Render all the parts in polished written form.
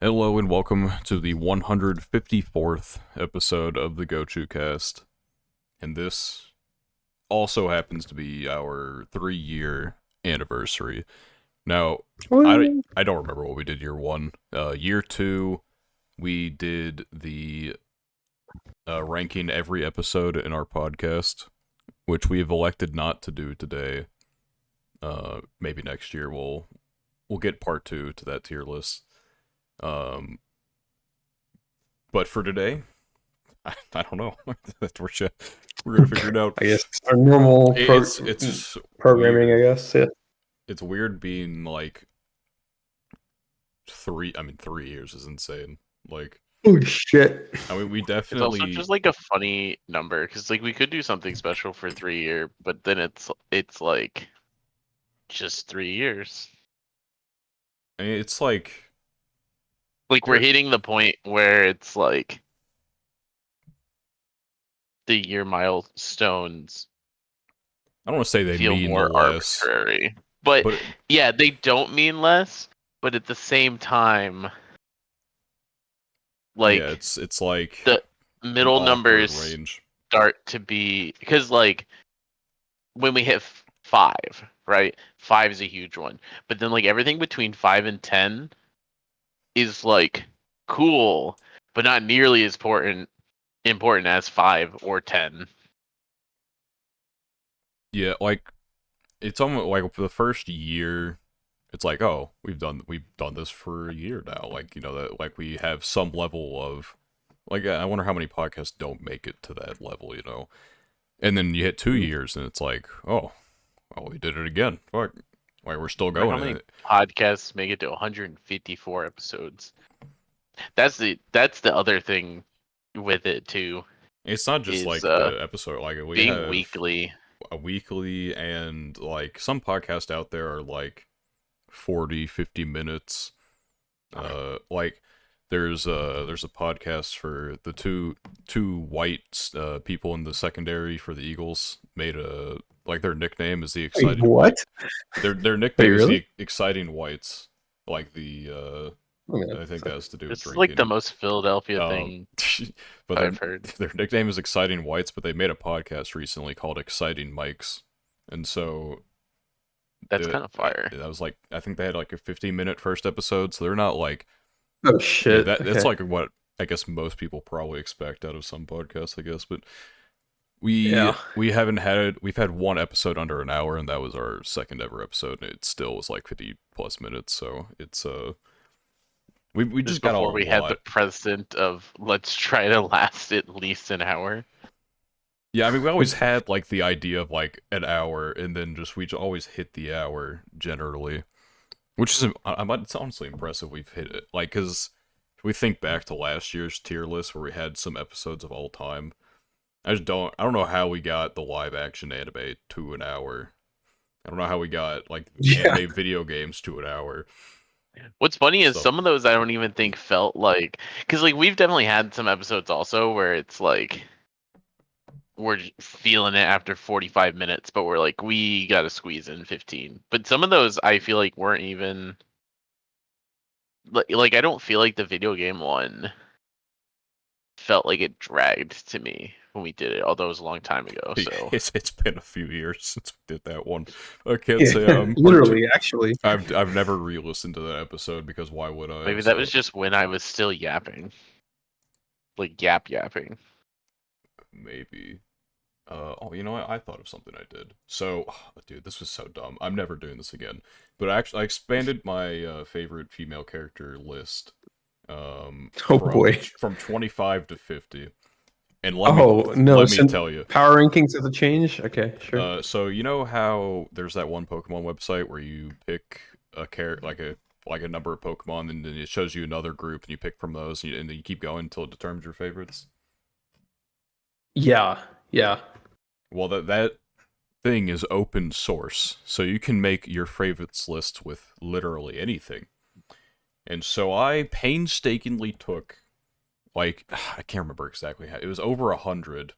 Hello and welcome to the 154th episode of the Gochuucast. And this also happens to be our 3-year anniversary. Now, I, Woo. I don't remember what we did year one. Year two, we did the ranking every episode in our podcast, which we've elected not to do today. Maybe next year we'll get part two to that tier list. Um, but for today, I don't know. We're gonna figure it out. I guess our normal It's programming, I weird. guess. Yeah. It's weird being like three. I mean, 3 years is insane. Like, Holy shit. I mean, we It's also definitely. just like a funny number because like we could do something special for 3 year, but then it's like just 3 years. I mean, it's like Like we're hitting the point where it's like the year milestones I don't want to say they feel mean more less, arbitrary. But but yeah, they don't mean less, but at the same time, yeah, like it's like the an middle awkward numbers range. start to be because like when we hit five, right? Five is a huge one, but then like everything between 5 and 10 is like cool, but not nearly as important as 5 or 10. Yeah, like it's almost like for the first year. It's like, oh, we've done this for a year now. Like, that, like, we have some level of, like, I wonder how many podcasts don't make it to that level. And then you hit 2 years, and it's like, oh, well, we did it again. Fuck, like, we're still Wonder how going. many podcasts make it to 154 episodes. That's the other thing with it too, It's not just is like the episode. Like, we being have weekly. a weekly, and like some podcasts out there are like 40, 50 minutes. Like there's a podcast for the two white people in the secondary for the Eagles made a, like, their nickname is the Wait, exciting what? white. Their Wait, nickname is really? the exciting whites. Like the Oh, yeah. I think that has to do with This is like the drinking. most Philadelphia Um, thing but their I've heard. their nickname is Exciting Whites, but they made a podcast recently called Exciting Mikes, and so That's kind of fire. that was like, I think they had like a 15-minute first episode, so they're not like, Oh, yeah, shit. that's Okay. like what I guess most people probably expect out of some podcasts, I guess. But we Yeah. we haven't had we've had one episode under an hour, and that was our second ever episode, and it still was like 50 plus minutes. So it's we This is just got a before we had the lot. precedent of let's try to last at least an hour. Yeah, I mean, we always had like the idea of like an hour, and then just we always hit the hour generally, which is it's honestly impressive we've hit it. Like, because if we think back to last year's tier list where we had some episodes of all time, I don't know how we got the live action anime to an hour. I don't know how we got like Yeah. anime video games to an hour. What's funny is So some of those I don't even think felt like, because like we've definitely had some episodes also where it's like we're feeling it after 45 minutes, but we're like we got to squeeze in 15. But some of those I feel like weren't even like I don't feel like the video game one felt like it dragged to me when we did it, although it was a long time ago. So it's been a few years since we did that one. I can't say Yeah. I'm Literally, actually. I've never re-listened to that episode because why would I? maybe that So was just when I was still yapping, like yapping. maybe. Oh, you know what? I thought of something I did. So, dude, this was so dumb. I'm never doing this again. But I expanded my favorite female character list Oh, from boy. 25 to 50. And Oh, no. let me Since tell you. power rankings have to change? Okay, sure. So you know how there's that one Pokemon website where you pick a like a number of Pokemon, and then it shows you another group, and you pick from those, and then you keep going until it determines your favorites. Yeah. Yeah. Well, that thing is open source, so you can make your favorites list with literally anything. And so I painstakingly took, like, I can't remember exactly how, it was over 100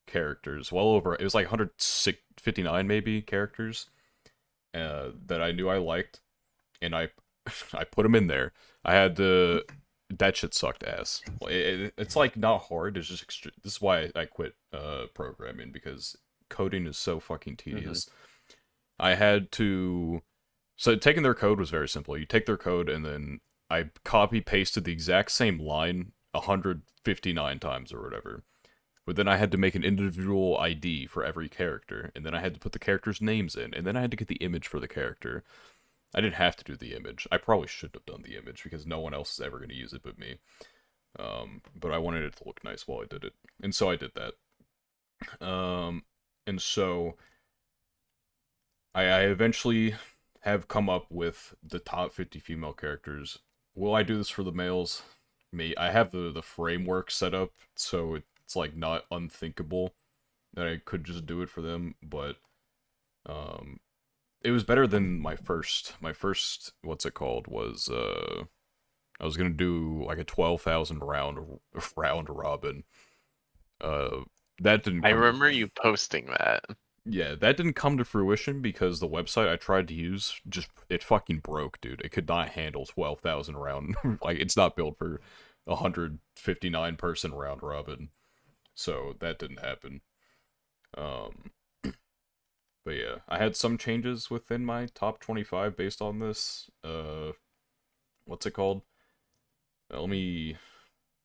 characters, well over, it was like 159 maybe characters that I knew I liked, and I I put them in there. I had to. That shit sucked ass. It's like not hard. It's just this is why I quit programming, because coding is so fucking tedious. I had to. So taking their code was very simple. You take their code and then I copy pasted the exact same line 159 times or whatever. But then I had to make an individual ID for every character, and then I had to put the characters' names in, and then I had to get the image for the character. I didn't have to do the image. I probably should have done the image because no one else is ever going to use it but me. But I wanted it to look nice while I did it, and so I did that. And so I eventually have come up with the top 50 female characters. Will I do this for the males? Me. I have the framework set up, so it's like not unthinkable that I could just do it for them, but um it was better than my first what's it called was I was gonna do like a 12,000 round robin. Uh that didn't I come to remember you posting that. Yeah, that didn't come to fruition because the website I tried to use just it fucking broke, dude. It could not handle 12,000 round. Like it's not built for 159 person round robin. So that didn't happen. Um but yeah, I had some changes within my top 25 based on this. What's it called? Let me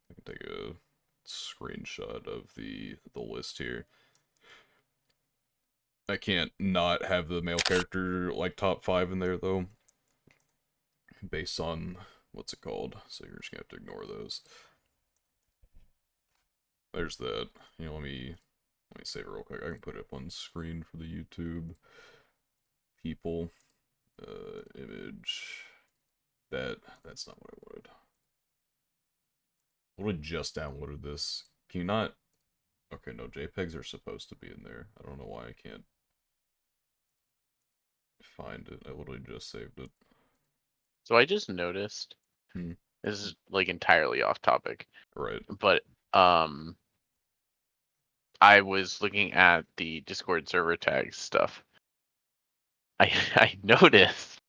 I can take a screenshot of the list here. I can't not have the male character like top 5 in there though, based on what's it called. So you're just gonna have to ignore those. There's that. Let me save it real quick. I can put it up on screen for the YouTube people. Image. That's not what I wanted. I would just downloaded this. Can you not? Okay, no, JPEGs are supposed to be in there. I don't know why I can't find it. I literally just saved it. So I just noticed, Hmm. this is like entirely off topic, Right. but I was looking at the Discord server tags stuff. I noticed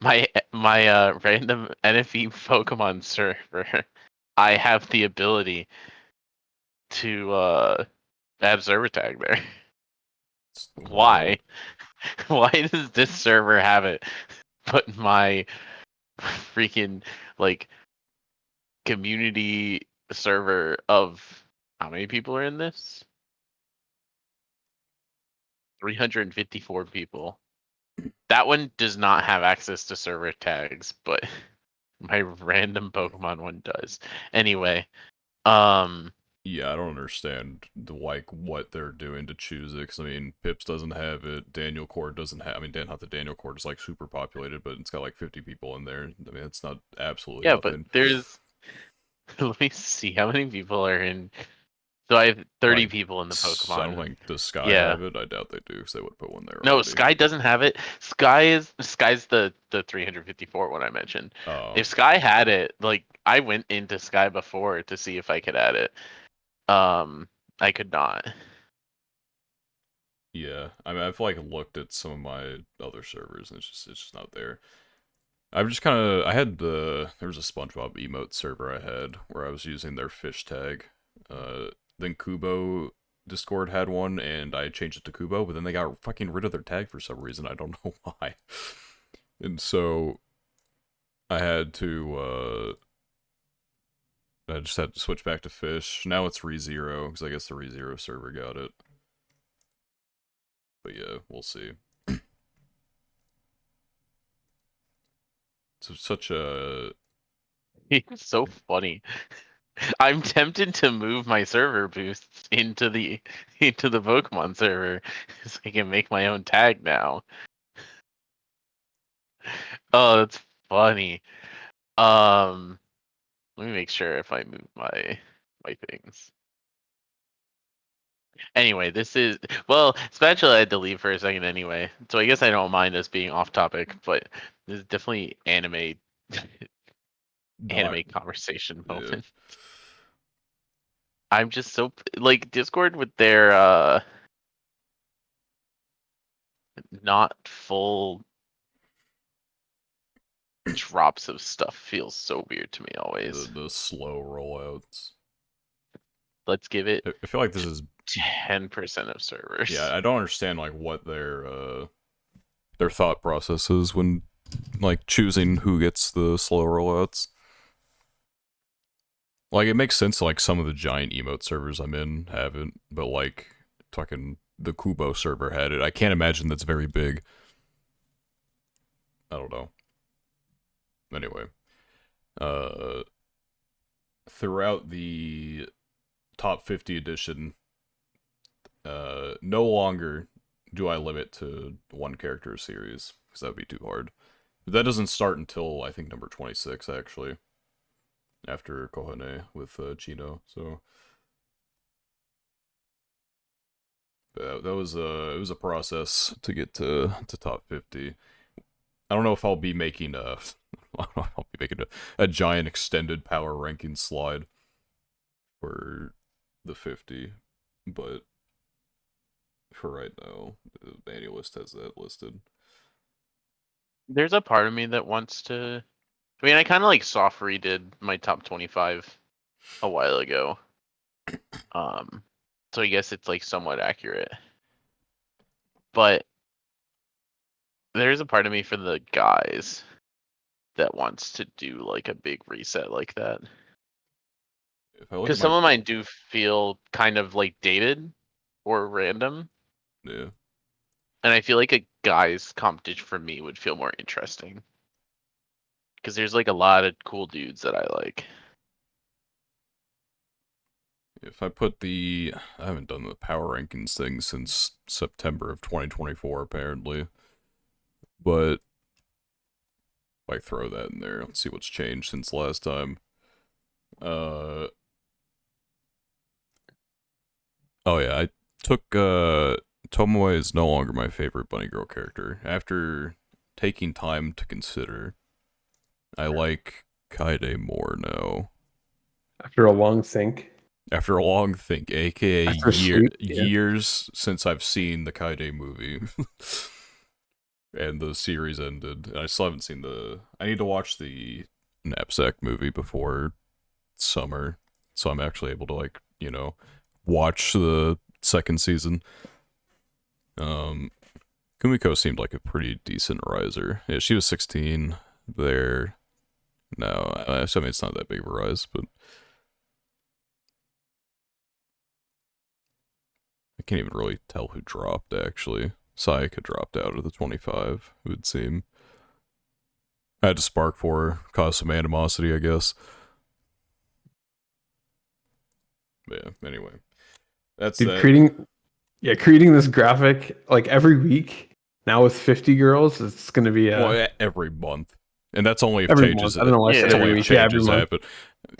my random NFE Pokemon server. I have the ability to add server tag there. It's Why? wild. Why does this server have it? But my freaking like community server of how many people are in this? 354 people. That one does not have access to server tags, but my random Pokemon one does. Anyway, um Yeah, I don't understand what they're doing to choose it. Cause I mean, Pips doesn't have it. Daniel Cord doesn't have. I mean, not the Daniel Cord is like super populated, but it's got like 50 people in there. I mean, it's not absolutely yeah, but nothing. there's let me see how many people are in. So I have 30 Like, people in the I don't Pokemon. think the Sky Yeah. have it. I doubt they do, because they would put one there No, already. Sky doesn't have it. Sky's the 354 one I mentioned. Oh, If Sky had it, like I went into Sky before to see if I could add it. I could not. yeah. I mean, I've like looked at some of my other servers, and it's just not there. I've just kind of I had there was a SpongeBob emote server I had where I was using their fish tag. Uh, then Kubo Discord had one, and I changed it to Kubo, but then they got fucking rid of their tag for some reason. I don't know why. And so I had to I just had to switch back to fish. Now it's ReZero because I guess the ReZero server got it. But yeah, we'll see. It's such a It's so funny. I'm tempted to move my server boosts into the Pokemon server so I can make my own tag now. Oh, that's funny. Um, Let me make sure if I move my things. Anyway, this is well, Spatula I had to leave for a second anyway, so I guess I don't mind us being off topic, but this is definitely not anime conversation yeah. moment. I'm just so like Discord with their not full drops of stuff feels so weird to me always. The slow rollouts. Let's give it I feel like this is 10% of servers. yeah. I don't understand like what their thought process is when like choosing who gets the slow rollouts. Like it makes sense. Like some of the giant emote servers I'm in haven't, but like fucking the Kubo server had it. I can't imagine that's very big. I don't know. Anyway, uh, throughout the top 50 edition, no longer do I limit to one character series because that would be too hard. But that doesn't start until I think number 26 actually, after Kohane with Chino. So that was it was a process to get to top 50. I don't know if I'll be making a I'll be making a giant extended power ranking slide for the 50, but for right now, the manual list has that listed. There's a part of me that wants to. I mean, I kind of like soft redid my top 25 a while ago. So I guess it's like somewhat accurate. But there's a part of me for the guys that wants to do like a big reset like that. If I look Because at some my of mine do feel kind of like dated or random. yeah, And I feel like a guy's competition for me would feel more interesting. Because there's like a lot of cool dudes that I like. if I put I haven't done the power rankings thing since September of 2024 apparently, but if I throw that in there, let's see what's changed since last time. Uh, oh yeah, I took Tomoe is no longer my favorite bunny girl character. After taking time to consider, I like Kaede more now. After a long think. After a long think, aka After sleep. Yeah. years since I've seen the Kaede movie. And the series ended. And I still haven't seen I need to watch the Knapsack movie before summer, so I'm actually able to like, watch the second season. Kumiko seemed like a pretty decent riser. Yeah, she was 16 there. No, I mean it's not that big of a rise, but I can't even really tell who dropped actually. Sayaka dropped out of the 25, it would seem. I had to spark for her, cause some animosity, I guess. But yeah, anyway. That's Dude, that. creating this graphic like every week now with 50 girls, it's gonna be Well, every month. And that's only if every changes month. I don't know why I said that's only every if week. Yeah, every changes month. happen.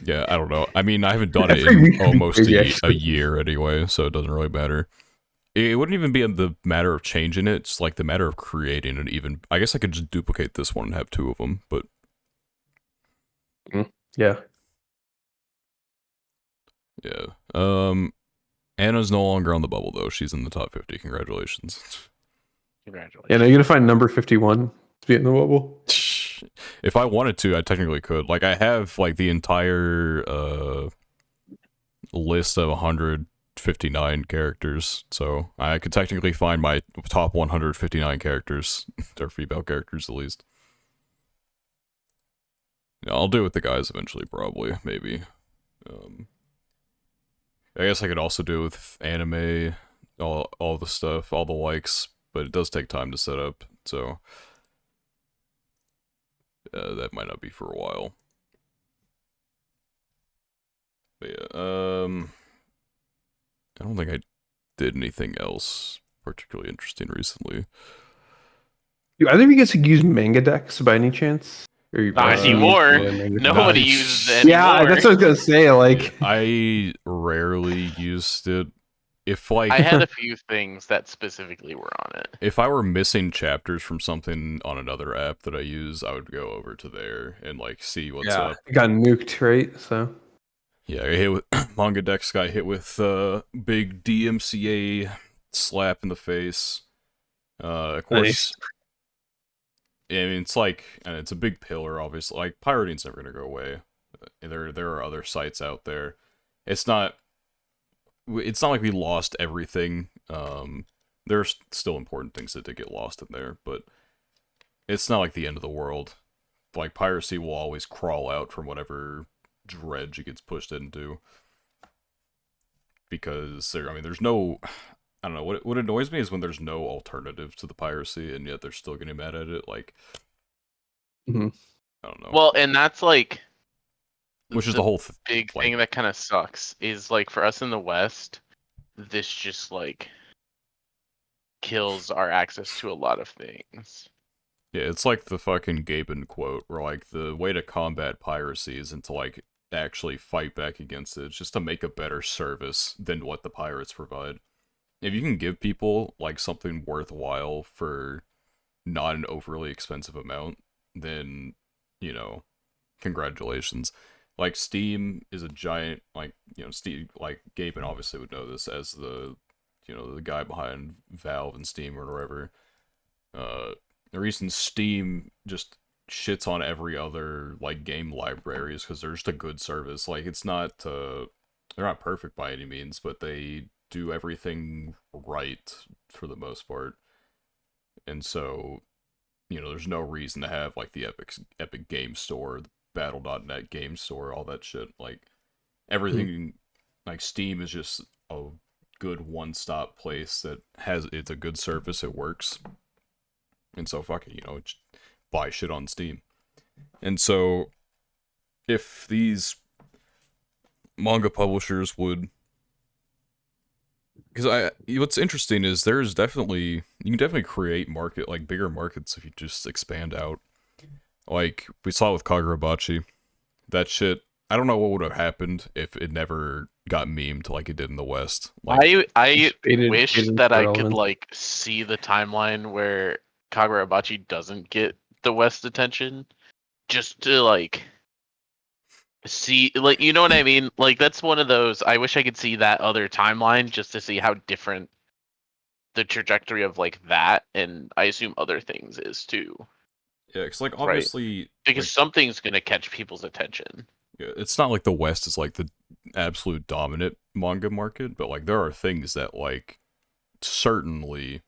Yeah, I don't know. I mean, I haven't done it Every in week would be almost crazy, a actually. year anyway, so it doesn't really matter. It wouldn't even be the matter of changing it, it's like the matter of creating it even. I guess I could just duplicate this one and have two of them, but Yeah. yeah. Anna's no longer on the bubble though. She's in the top 50. Congratulations. Congratulations. Yeah, now you're gonna find number 51 to be in the bubble. If I wanted to, I technically could. Like I have like the entire list of 159 characters, so I could technically find my top 159 characters, or female characters at least. Yeah, I'll do it with the guys eventually, probably, maybe. I guess I could also do it with anime, all the stuff, all the likes, but it does take time to set up, so that might not be for a while. But yeah, I don't think I did anything else particularly interesting recently. Do either of you guys use manga decks by any chance? Or Not do you anymore. use manga decks? Nobody Nice. uses it anymore. Yeah, that's what I was gonna say. Like, I rarely used it. If like I had a few things that specifically were on it. if I were missing chapters from something on another app that I use, I would go over to there and like see what's up. it got nuked, right? So Yeah, I hit with Manga Dex got hit with big DMCA slap in the face. Of course, Nice. I mean, it's like, and it's a big pillar, obviously. Like, pirating's never gonna go away. There are other sites out there. It's not it's not like we lost everything. There's still important things that did get lost in there, but it's not like the end of the world. Like, piracy will always crawl out from whatever dredge it gets pushed into, because I mean, there's no. I don't know. What annoys me is when there's no alternative to the piracy, and yet they're still getting mad at it. Like, hmm I don't know. Well, and that's like Which is the the whole big like, thing that kind of sucks is like for us in the West, this just like kills our access to a lot of things. yeah, it's like the fucking Gaben quote, where like the way to combat piracy isn't to like actually fight back against it. It's just to make a better service than what the pirates provide. If you can give people like something worthwhile for not an overly expensive amount, then, you know, congratulations. Like, Steam is a giant, like, Steve, like Gaben obviously would know this as the guy behind Valve and Steam or whatever. uh the reason Steam just shits on every other like game library is because they're just a good service. Like, it's not they're not perfect by any means, but they do everything right for the most part. And so, there's no reason to have like the Epic Game Store, the Battle.net Game Store, all that shit. Like, everything, like, Steam is just a good one-stop place that it's a good service, it works. And so, fuck it, just buy shit on Steam. And so, if these manga publishers would, because what's interesting is you can definitely create like bigger markets if you just expand out. Like we saw with Kagurabachi, that shit. I don't know what would have happened if it never got memed like it did in the West. Like, I Faded wish into that I could irrelevance. like see the timeline where Kagurabachi doesn't get the West attention, just to like see, like, you know what I mean? Like, that's one of those. I wish I could see that other timeline just to see how different the trajectory of like that, and I assume other things is too, yeah, because like right? obviously, Because like, something's gonna catch people's attention. yeah, it's not like the West is like the absolute dominant manga market, but like there are things that like certainly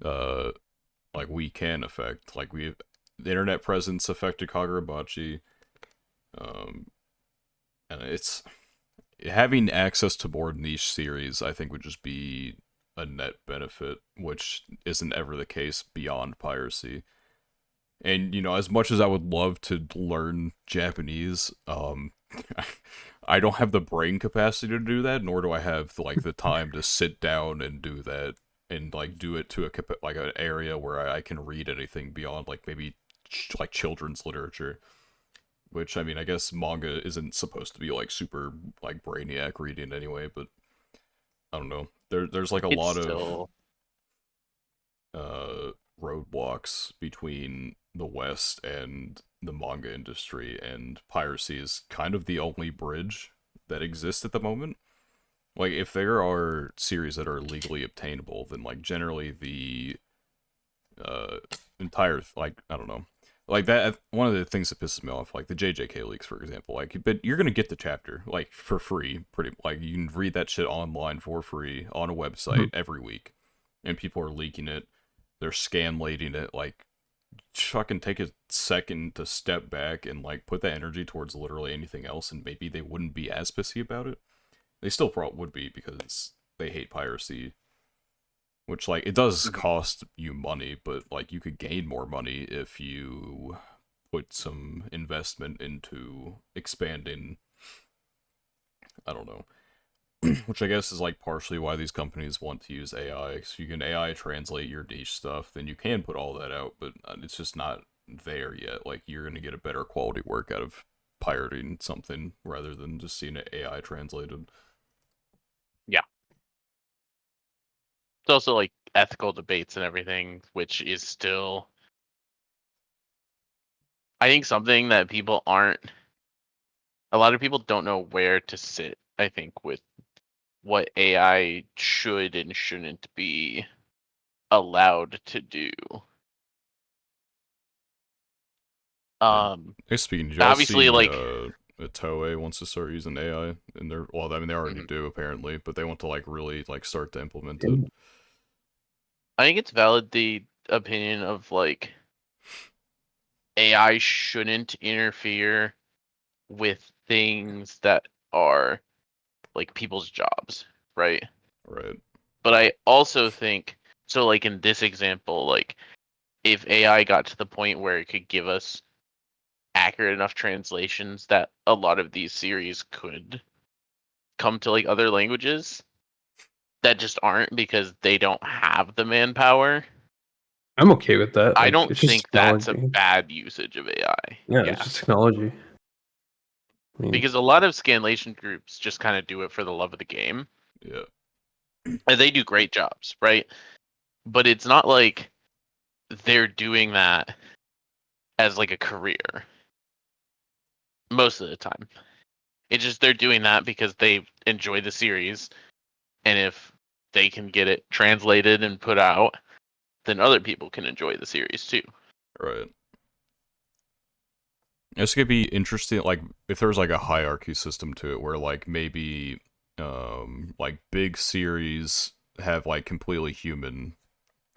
uh like we can affect. Like, the internet presence affected Kagurabachi. Um, and it's having access to more niche series, I think, would just be a net benefit, which isn't ever the case beyond piracy. And as much as I would love to learn Japanese, I don't have the brain capacity to do that, nor do I have like the time to sit down and do that, and like do it to like an area where I can read anything beyond like maybe like children's literature. Which, I mean, I guess manga isn't supposed to be like super like brainiac reading anyway, but I don't know. There's like a It's lot of still roadblocks between the West and the manga industry, and piracy is kind of the only bridge that exists at the moment. Like, if there are series that are legally obtainable, then like generally the uh entire, like, I don't know, like that, one of the things that pisses me off, like the JJK leaks, for example, like, but you're gonna get the chapter like for free, pretty, like you can read that shit online for free on a website every week, and people are leaking it, they're scanlating it. Like, fucking take a second to step back and like put that energy towards literally anything else, and maybe they wouldn't be as pissy about it. They still probably would be, because they hate piracy, which, like, it does cost you money, but like you could gain more money if you put some investment into expanding. I don't know. Which I guess is like partially why these companies want to use AI. So you can AI translate your niche stuff, then you can put all that out, but it's just not there yet. Like, you're gonna get a better quality work out of pirating something rather than just seeing it AI translated. yeah. It's also like ethical debates and everything, which is still, I think, something that people aren't. A lot of people don't know where to sit, I think, with what AI should and shouldn't be allowed to do. Speaking, did y'all Obviously, see like, Toei wants to start using AI in their? Well, I mean, they already mhm. do apparently, but they want to like really like start to implement it. I think it's valid the opinion of like AI shouldn't interfere with things that are like people's jobs, right? Right. But I also think so like in this example, like if AI got to the point where it could give us accurate enough translations that a lot of these series could come to like other languages that just aren't because they don't have the manpower. I'm okay with that. I Like, don't it's just think that's a technology. bad usage of AI. Yeah, it's Yeah. just technology. I mean, Because a lot of scanlation groups just kind of do it for the love of the game. Yeah. And they do great jobs, right? But it's not like they're doing that as like a career most of the time. It's just they're doing that because they enjoy the series, and if they can get it translated and put out, then other people can enjoy the series too. Right. This could be interesting, like if there was like a hierarchy system to it, where like maybe, like big series have like completely human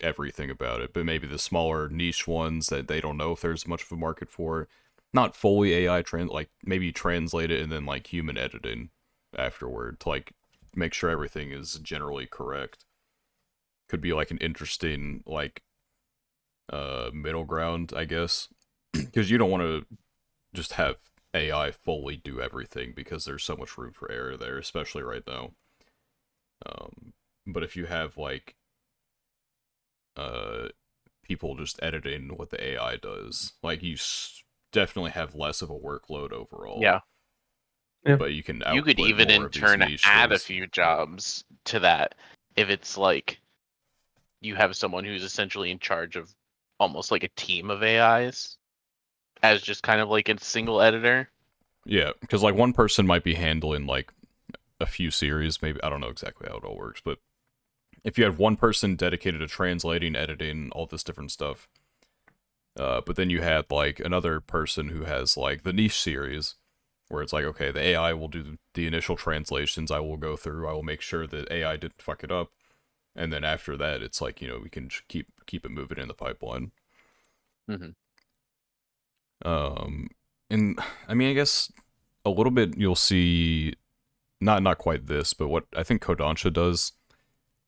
everything about it, but maybe the smaller niche ones that they don't know if there's much of a market for, not fully AI like maybe translate it and then like human editing afterward to like make sure everything is generally correct. Could be like an interesting like middle ground, I guess, because you don't want to just have AI fully do everything because there's so much room for error there, especially right now. But if you have like uh people just editing what the AI does, like definitely have less of a workload overall, Yeah. yeah. but you can You could output even more in of these turn add a niches. few jobs to that if it's like you have someone who's essentially in charge of almost like a team of AIs as just kind of like a single editor. Yeah, because like one person might be handling like a few series, maybe I don't know exactly how it all works, but if you have one person dedicated to translating, editing, all this different stuff, but then you had like another person who has like the niche series, where it's like, okay, the AI will do the initial translations. I will go through. I will make sure that AI didn't fuck it up, and then after that, it's like we can keep it moving in the pipeline. Mm-hmm. Um, and I mean, I guess a little bit you'll see, not quite this, but what I think Kodansha does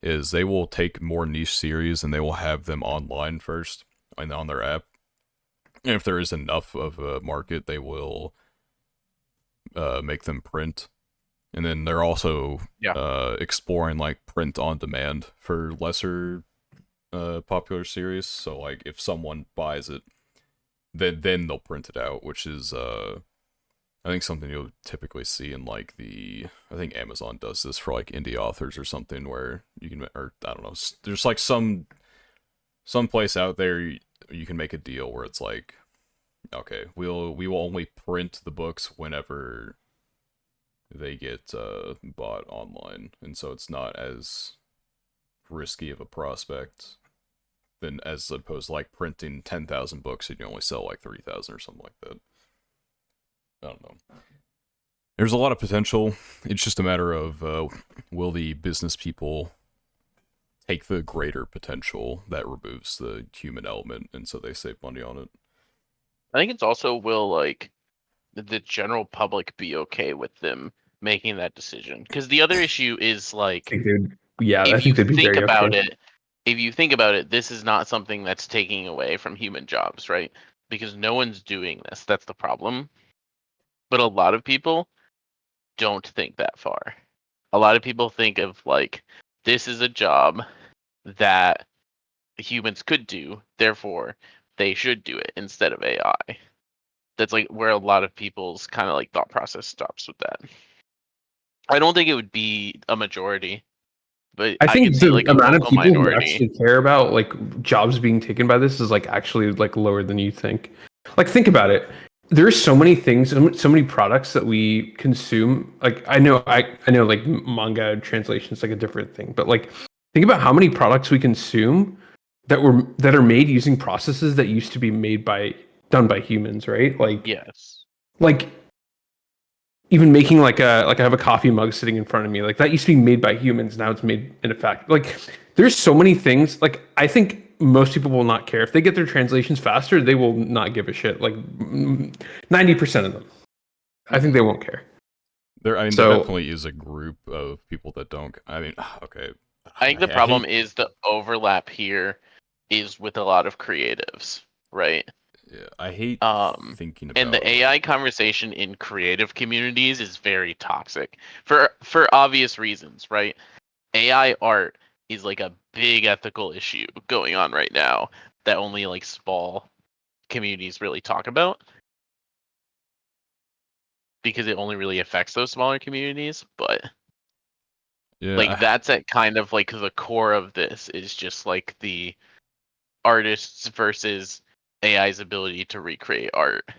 is they will take more niche series and they will have them online first and on their app. And if there is enough of a market, they will make them print. And then they're also Yeah. exploring like print on demand for lesser popular series. So like if someone buys it, then they'll print it out, which is I think something you'll typically see in like I think Amazon does this for like indie authors or something, where you can, or I don't know, there's like some place out there you can make a deal where it's like, okay, we will only print the books whenever they get bought online, and so it's not as risky of a prospect than as opposed to like printing 10,000 books and you only sell like 3,000 or something like that. I don't know. There's a lot of potential. It's just a matter of will the business people take the greater potential that removes the human element, and so they save money on it. I think it's also will like the general public be okay with them making that decision? Because the other issue is like Yeah, I if think you they'd be think very okay. about it, this is not something that's taking away from human jobs, right? Because no one's doing this. That's the problem. But a lot of people don't think that far. A lot of people think of like this is a job that humans could do, therefore they should do it instead of AI. That's like where a lot of people's kind of like thought process stops with that. I don't think it would be a majority, but I I could think see the like a amount of vocal people who minority. actually care about like jobs being taken by this is like actually like lower than you think. Like think about it. There's so many things, so many products that we consume. Like I know like manga translation is like a different thing, but like think about how many products we consume that are made using processes that used to be made by done by humans, right? Yes. Like even making like I have a coffee mug sitting in front of me. Like that used to be made by humans. Now it's made in a factory. Like there's so many things. Like I think most people will not care if they get their translations faster. They will not give a shit. Like 90% of them, I think they won't care. I mean, there So definitely is a group of people that don't. I mean, okay. I think the I problem hate. is the overlap here is with a lot of creatives, right? Yeah, I hate Um, thinking and the about. AI conversation in creative communities is very toxic for obvious reasons, right? AI art is like a big ethical issue going on right now that only like small communities really talk about because it only really affects those smaller communities. But like Yeah, that's at kind of like the core of this is just like the artists versus AI's ability to recreate art.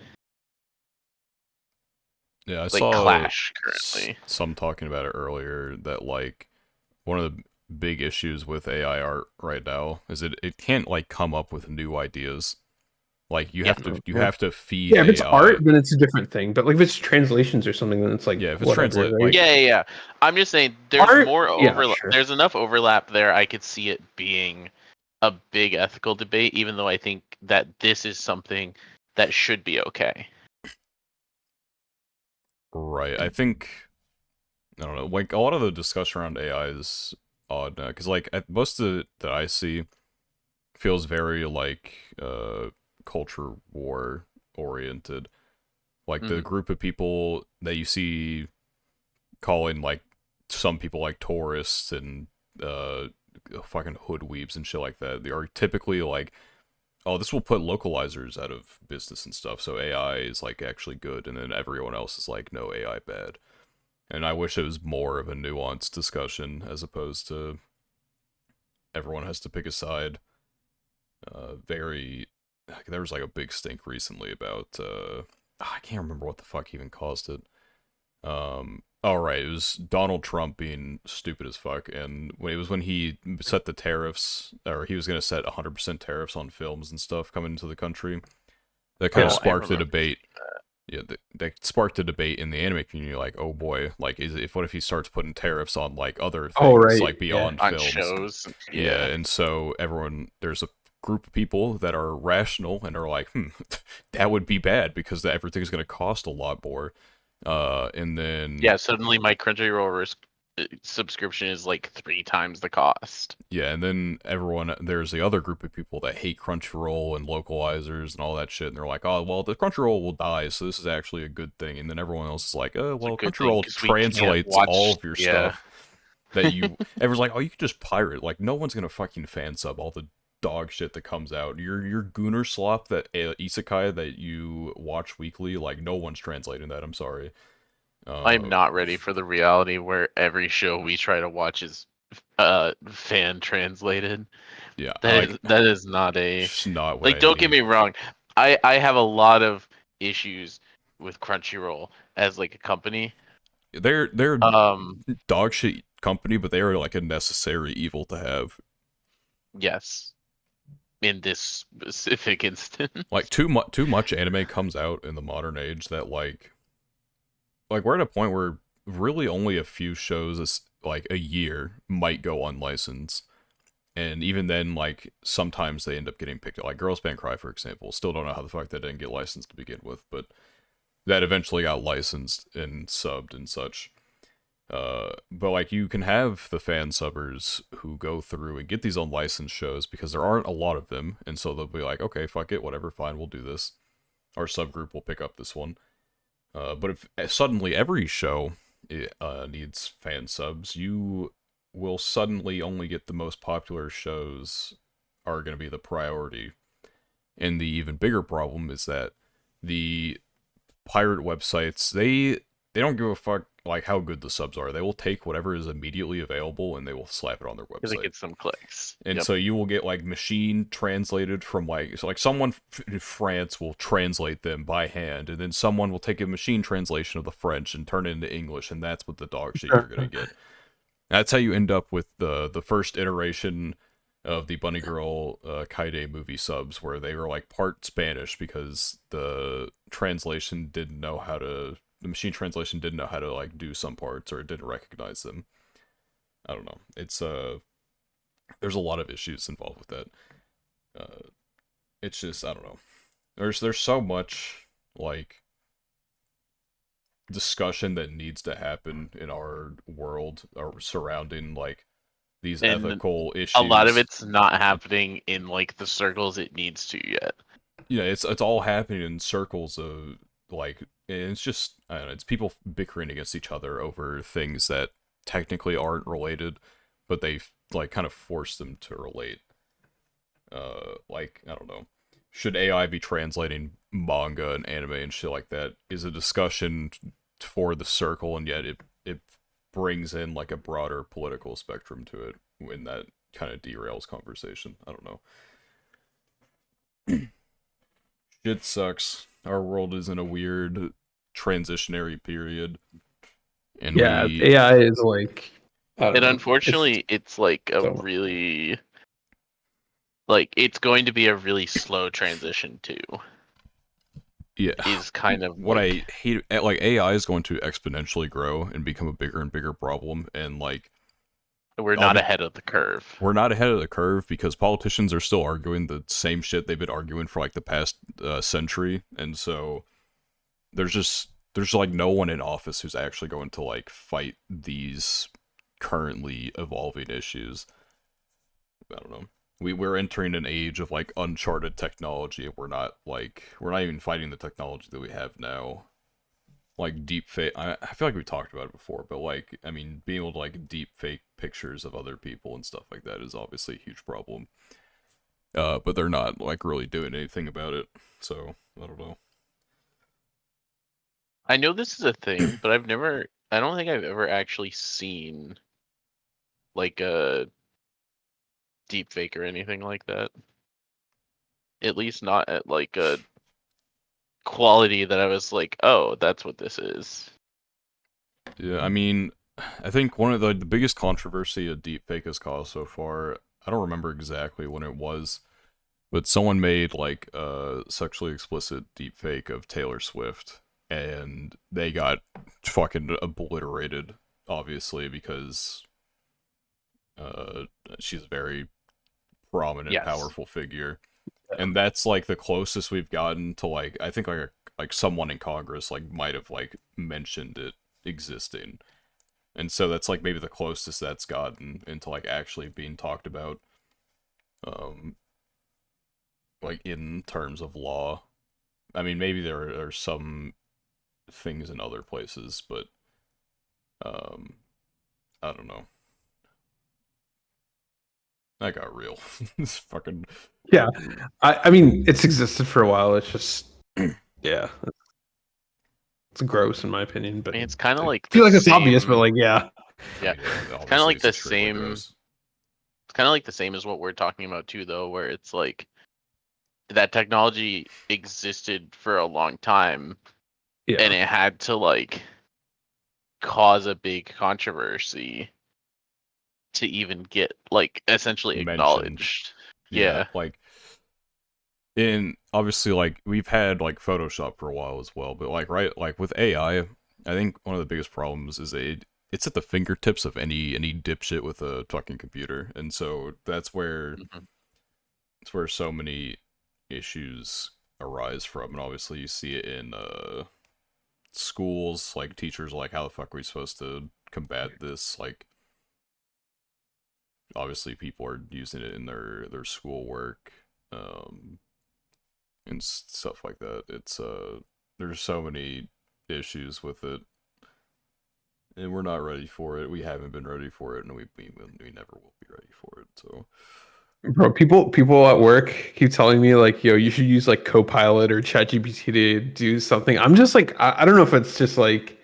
yeah. I Like saw clash currently. some talking about it earlier that like one of the big issues with AI art right now is it can't like come up with new ideas. Like Yeah. you yeah. have to feed Yeah, if it's art, AI. then it's a different thing. But like if it's translations or something, then it's like Yeah, if it's whatever, translate right? like Yeah. I'm just saying there's Art, more yeah, overlap. sure. There's enough overlap there. I could see it being a big ethical debate, even though I think that this is something that should be okay. right. I think I don't know. Like a lot of the discussion around AI is odd because like most of it that I see feels very like culture war oriented. Like the Hmm. group of people that you see calling like some people like tourists and uh fucking hoodweebs and shit like that. They are typically like, oh, this will put localizers out of business and stuff. So AI is like actually good, and then everyone else is like, no, AI bad. And I wish it was more of a nuanced discussion as opposed to everyone has to pick a side. Very, there was like a big stink recently about I can't remember what the fuck even caused it. Oh right, it was Donald Trump being stupid as fuck, and when it was when he set the tariffs, or he was gonna set 100% tariffs on films and stuff coming into the country. That kind of Yeah. I sparked a remember. debate. Yeah, that sparked a debate in the anime community. Like, oh boy, like, if what if he starts putting tariffs on like other Oh, things, right. like Yeah. beyond On films? shows. Yeah, Yeah. and so there's a group of people that are rational and are like, that would be bad because everything's going to cost a lot more. And then Yeah, suddenly my Crunchyroll subscription is like 3 times the cost. yeah, and then there's the other group of people that hate Crunchyroll and localizers and all that shit, and they're like, oh well, the Crunchyroll will die, so this is actually a good thing. And then everyone else is like, oh It's a well, good thing Crunchyroll because we can't translates all watch. of your Yeah, stuff that you. Everyone's like, oh, you can just pirate. Like, no one's gonna fucking fan sub all the dog shit that comes out. Your Gooner slop that isekai that you watch weekly, like no one's translating that. I'm sorry. I'm Uh, not ready for the reality where every show we try to watch is fan translated. yeah, That is not a just not what like. I Don't get need. me wrong. I have a lot of issues with Crunchyroll as like a company. They're Um, dog shit company, but they are like a necessary evil to have. yes, in this specific Like instance. too much anime comes out in the modern age that like we're at a point where really only a few shows like a year might go unlicensed. And even then, like sometimes they end up getting picked up. Like Girls Band Cry, for example. Still don't know how the fuck that didn't get licensed to begin with, but that eventually got licensed and subbed and such. But like you can have the fan subbers who go through and get these unlicensed shows because there aren't a lot of them, and so they'll be like, okay, fuck it, whatever, fine, we'll do this. Our subgroup will pick up this one. But if suddenly every show needs fan subs, you will suddenly only get the most popular shows are going to be the priority. And the even bigger problem is that the pirate websites they don't give a fuck like how good the subs are. They will take whatever is immediately available and they will slap it on their Because it website. gets some clicks. And Yep. so you will get like machine translated from like someone in France will translate them by hand, and then someone will take a machine translation of the French and turn it into English, and that's what the dog shit you're gonna get. That's how you end up with the first iteration of the Bunny Girl Kaide movie subs, where they were like part Spanish because the machine translation didn't know how to like do some parts, or it didn't recognize them. I don't know. It's there's a lot of issues involved with that. It's just, I don't know. There's so much like discussion that needs to happen in our world or surrounding like these And ethical a lot of issues. it's not happening in like the circles it needs to yet. Yeah, it's all happening in circles of like, and it's just, I don't know, it's people bickering against each other over things that technically aren't related, but they like kind of force them to relate. Like, I don't know, should AI be translating manga and anime and shit like that is a discussion for the circle, and yet it brings in like a broader political spectrum to it when that kind of derails conversation. I don't know. Shit sucks. Our world is in a weird transitionary period, and Yeah, we AI is like, I don't And know. unfortunately, it's like a so really like it's going to be a really slow transition too. yeah. Is kind of What like I hate, like AI is going to exponentially grow and become a bigger and bigger problem, and like we're not obvi- ahead of the curve. we're not ahead of the curve because politicians are still arguing the same shit they've been arguing for like the past century, and so there's like no one in office who's actually going to like fight these currently evolving issues. I don't know. We're entering an age of like uncharted technology. We're not even fighting the technology that we have now. Like deep fake. I feel like we talked about it before, but like, I mean, being able to like deep fake pictures of other people and stuff like that is obviously a huge problem. But they're not like really doing anything about it. So I don't know. I know this is a thing, but I don't think I've ever actually seen like a deep fake or anything like that. At least not at like a quality that I was like, oh, that's what this is. Yeah, I mean, I think one of the biggest controversy a deepfake has caused so far. I don't remember exactly when it was, but someone made like a sexually explicit deepfake of Taylor Swift, and they got fucking obliterated, obviously, because uh, she's a very prominent, Yes. powerful figure, and that's like the closest we've gotten to like, I think like someone in Congress like might have like mentioned it existing. And so that's like maybe the closest that's gotten into like actually being talked about, um, like in terms of law. I mean, maybe there are some things in other places, but um, I don't know. That got real. It's fucking yeah, I mean, it's existed for a while. It's just, yeah, it's gross in my opinion. But I mean, it's kind of I like feel the like it's obvious, but same. like, yeah, Yeah, yeah. it's kind of Obviously, like it's the extremely same. gross. It's kind of like the same as what we're talking about too, though, where it's like that technology existed for a long time, and yeah, it had to like cause a big controversy to even get like essentially Mentioned, acknowledged. yeah, Yeah. like in obviously like we've had like Photoshop for a while as well, but like right like with AI, I think one of the biggest problems is it's at the fingertips of any dipshit with a fucking computer, and so Mhm. that's where so many issues arise from, and obviously you see it in schools, like teachers are like, how the fuck are we supposed to combat this? Like obviously people are using it in their schoolwork, um and stuff like that. It's there's so many issues with it, and we're not ready for it. We haven't been ready for it, and we never will be ready for it. So bro. People at work keep telling me like, yo, you should use like Copilot or ChatGPT to do something. I'm just like, I don't know if it's just like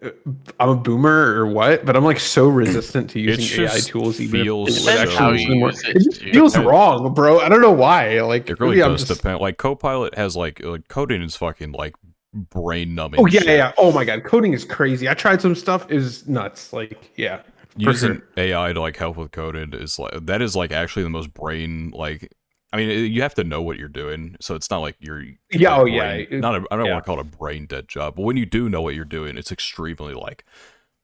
uh, I'm a boomer or what, but I'm like so resistant to it using AI just tools, even if feels it would Depends actually how make you them so work. use It it just too. feels depend. wrong, bro. I don't know why. Like, It really maybe I'm does just. depend. Like Copilot has like coding is fucking like brain Oh numbing yeah, yeah, shit. yeah. Oh my god, coding is crazy. I tried some stuff. Is nuts. Like, yeah. using sure. AI to like help with coding is like actually the most brain like. I mean, you have to know what you're doing, so it's not like you're Yeah. a Oh yeah. brain. Not a, I don't Yeah. want to call it a brain dead job, but when you do know what you're doing, it's extremely like,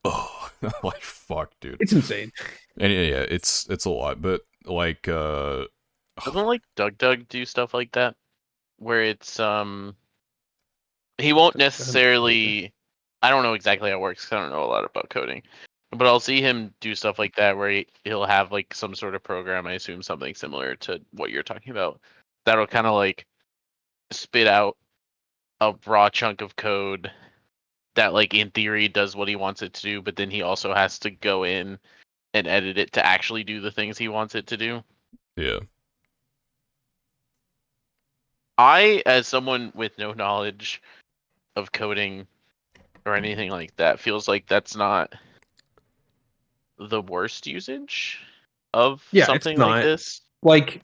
oh, like fuck, dude. It's insane. And yeah, it's a lot, but like, Doesn't like Doug do stuff like that, where it's he won't necessarily. I don't know exactly how it works 'cause I don't know a lot about coding, but I'll see him do stuff like that where he'll have like some sort of program. I assume something similar to what you're talking about. That'll kind of like spit out a raw chunk of code that, like in theory, does what he wants it to do, but then he also has to go in and edit it to actually do the things he wants it to do. yeah, I, as someone with no knowledge of coding or anything like that, feels like that's not the worst usage of Yeah, it's something like not this. like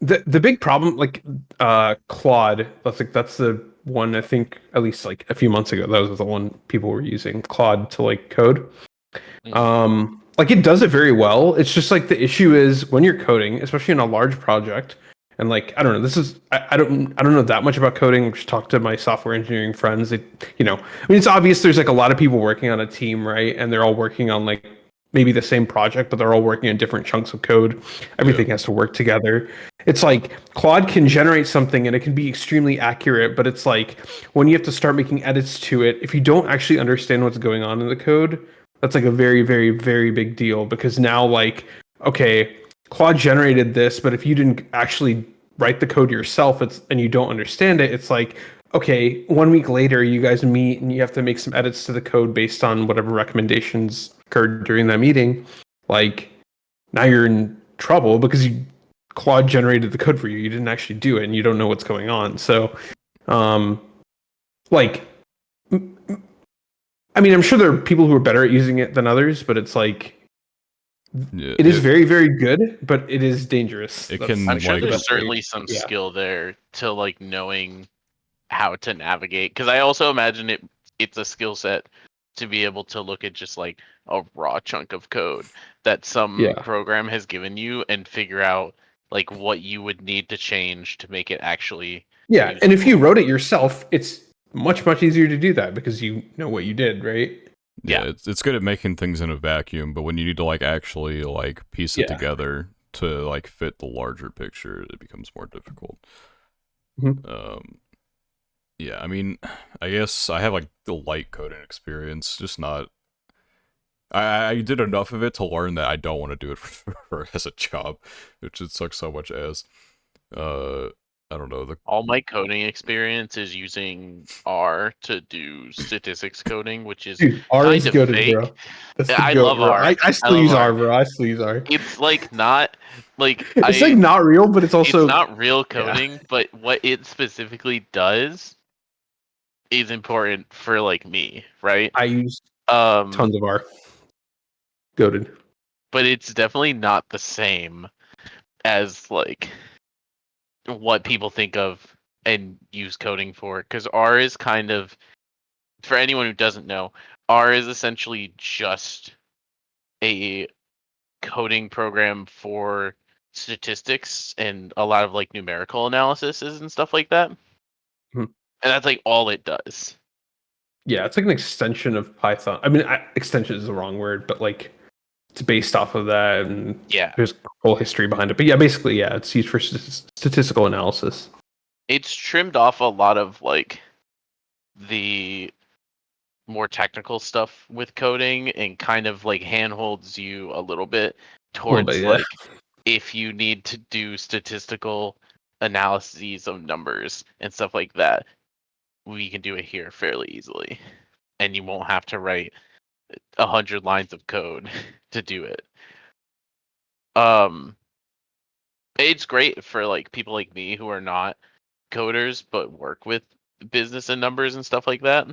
the big problem. Like Claude. That's the one. I think at least like a few months ago, that was the one people were using Claude to like code. Mm. Like it does it very well. It's just like the issue is when you're coding, especially in a large project, and like I don't know, this is I don't know that much about coding. I just talked to my software engineering friends. I mean, it's obvious there's like a lot of people working on a team, right? And they're all working on like maybe the same project, but they're all working on different chunks of code. yeah, Everything has to work together. It's like Claude can generate something and it can be extremely accurate, but it's like when you have to start making edits to it, if you don't actually understand what's going on in the code, that's like a very, very, very big deal because now, like, okay, Claude generated this, but if you didn't actually write the code yourself, and you don't understand it, it's like, okay, 1 week later, you guys meet and you have to make some edits to the code based on whatever recommendations occurred during that meeting. Like, now you're in trouble because Claude generated the code for you. You didn't actually do it, and you don't know what's going on. So, um, like, I mean, I'm sure there are people who are better at using it than others, but it's like yeah. it is very, very good, but it is dangerous. It That's I'm can sure like the there's best way. certainly some Yeah. skill there to like knowing how to navigate, because I also imagine it's a skill set to be able to look at just like a raw chunk of code that some Yeah. program has given you and figure out like what you would need to change to make it actually Yeah. And if you usable. wrote it yourself, it's much, much easier to do that because you know what you did, right? yeah, Yeah. it's good at making things in a vacuum, but when you need to like actually like piece it Yeah. together to like fit the larger picture, it becomes more difficult. Mhm. Um, yeah, I mean, I guess I have like the light coding experience, just not. I did enough of it to learn that I don't want to do it as a job, which it sucks so much as. Uh, I don't know the. All my coding experience is using R to do statistics coding, which is Dude, R kind is of goated, fake. bro. That's the I goat, love bro. R. I I still love use R. R, bro. I still use R. It's like not like It's like not real, but it's it's also not real yeah. coding, but what it specifically does is important for like me, right? I use Um, tons of R. Goated. but it's definitely not the same as like what people think of and use coding for, because R is kind of, for anyone who doesn't know, R is essentially just a coding program for statistics and a lot of like numerical analysis and stuff like that. Mhm. And that's like all it does. Yeah, it's like an extension of Python. I mean, extension is the wrong word, but like it's based off of that, and Yeah. there's a whole history behind it. But yeah, basically, yeah, it's used for statistical analysis. It's trimmed off a lot of like the more technical stuff with coding and kind of like handholds you a little bit A little bit, towards yeah. like if you need to do statistical analyses of numbers and stuff like that, we can do it here fairly easily. And you won't have to write 100 lines of code to do it. Um, it's great for like people like me who are not coders but work with business and numbers and stuff like that.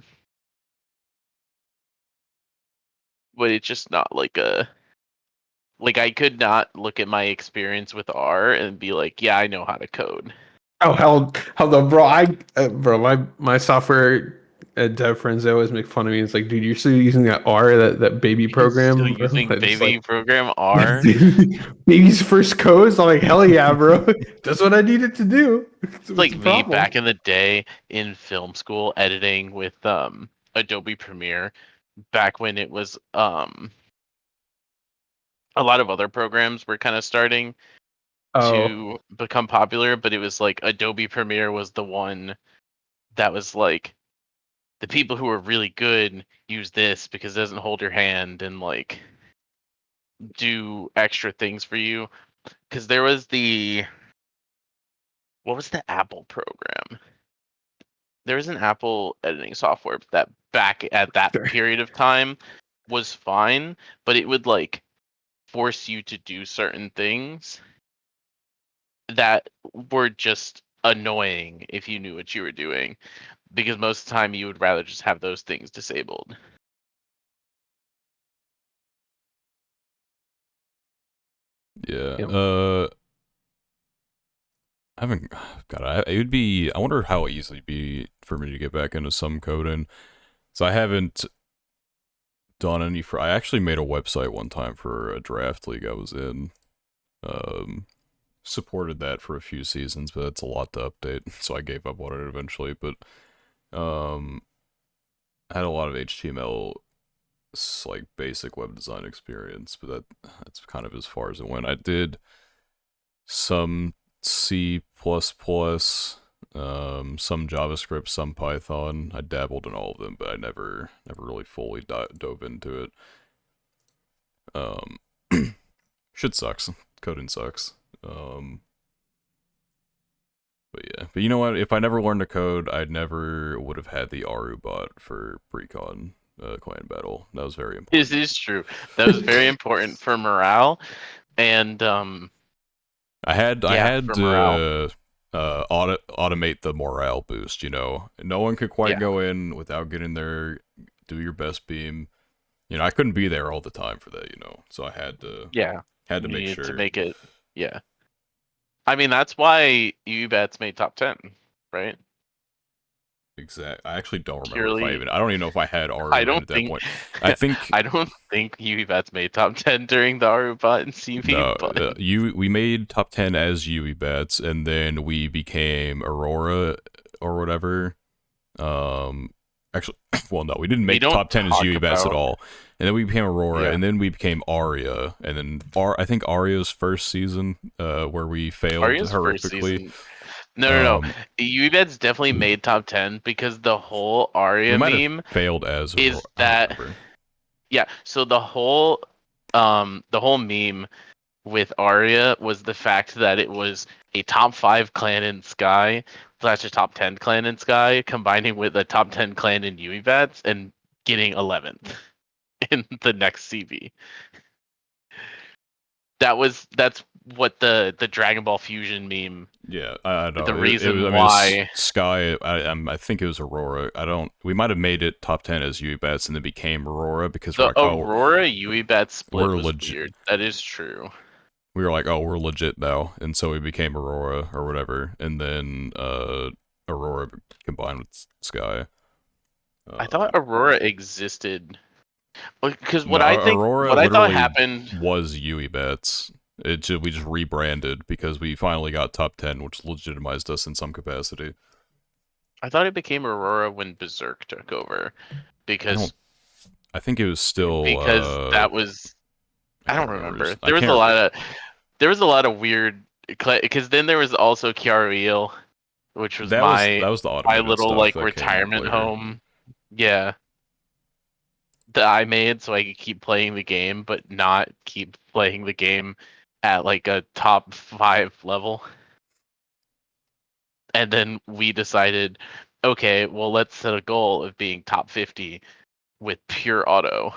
But it's just not like a like I could not look at my experience with R and be like, yeah, I know how to code. Oh hell, hell no, bro! Bro, my software dev friends, they always make fun of me. It's like, dude, you're still using that R, that baby You're still program, bro. using That's baby like program R. baby's first codes. I'm like, hell yeah, bro. That's what I needed to do. It's What's like the me problem? back in the day in film school editing with Adobe Premiere back when it was a lot of other programs were kind of starting Oh, to become popular, but it was like Adobe Premiere was the one that was like the people who are really good use this because it doesn't hold your hand and like do extra things for you. Because there was what was the Apple program? There was an Apple editing software that back at that sure. period of time was fine, but it would like force you to do certain things that were just annoying if you knew what you were doing because most of the time you would rather just have those things disabled. Yeah. Yep. I haven't. God, it would be. I wonder how easy it'd be for me to get back into some coding. So I haven't done any. I actually made a website one time for a draft league I was in. Um, Supported that for a few seasons, but it's a lot to update, so I gave up on it eventually. But um, I had a lot of HTML, like basic web design experience, but that's kind of as far as it went. I did some C++, some JavaScript, some Python. I dabbled in all of them, but I never really fully dove into it. Um, Shit sucks. Coding sucks. But yeah, but you know what? If I never learned to code, I never would have had the Aru bot for Precon clan battle. That was very This important. is true. That was very important for morale and I yeah, had for morale. to automate the morale boost. You know, no one could quite Yeah. go in without getting there. Do your best beam. You know, I couldn't be there all the time for that. You know, so I Yeah. had to You make needed to sure. make it yeah. I mean that's why UBats made top 10, right? Exact. I actually don't remember if I Purely even. I don't even know if I had I Aru in don't at that think point. I think I don't think UBats made top 10 during the Arubot and CV, no. but We made top 10 as Yui bets, and then we became Aurora or whatever. Um, Actually, well, no, we didn't we make don't top 10 as talk Yui bets at about all. And then we became Aurora, yeah. and then we became Aria, and then I think Aria's first season, where we failed Arya's first horrifically. season. No. Um, UBats definitely made top 10 because the whole we Arya might have meme failed as Aurora. is I don't that remember. yeah, so the whole meme with Arya was the fact that it was a top 5 clan in Sky slash a top 10 clan in Sky combining with a top 10 clan in UEVATS and getting 11th in the next CB. That's what the Dragon Ball Fusion meme, Yeah, I know. the It was. reason I mean, it's why. Sky. I think it was Aurora. I don't. We might have made it top 10 as Yui bets, and then became Aurora because we're The like, oh, Aurora UEVAT split we're was legit. weird. That is true. We were like, oh, we're legit now, and so we became Aurora or whatever, and then Aurora combined with Sky. I thought Um, Aurora existed because no, Aurora what I thought literally happened. was Yui bets. We just rebranded because we finally got top 10, which legitimized us in some capacity. I thought it became Aurora when Berserk took over I don't. because I think it was still. that was I I don't can't remember. remember. I can't. There was a lot of weird because then there was also Kiara Eel, which was That was the my automated little stuff like that came retirement later. home. Yeah, that I made so I could keep playing the game but not keep playing the game at like a top 5 level. And then we decided, okay, well let's set a goal of being top 50 with pure auto,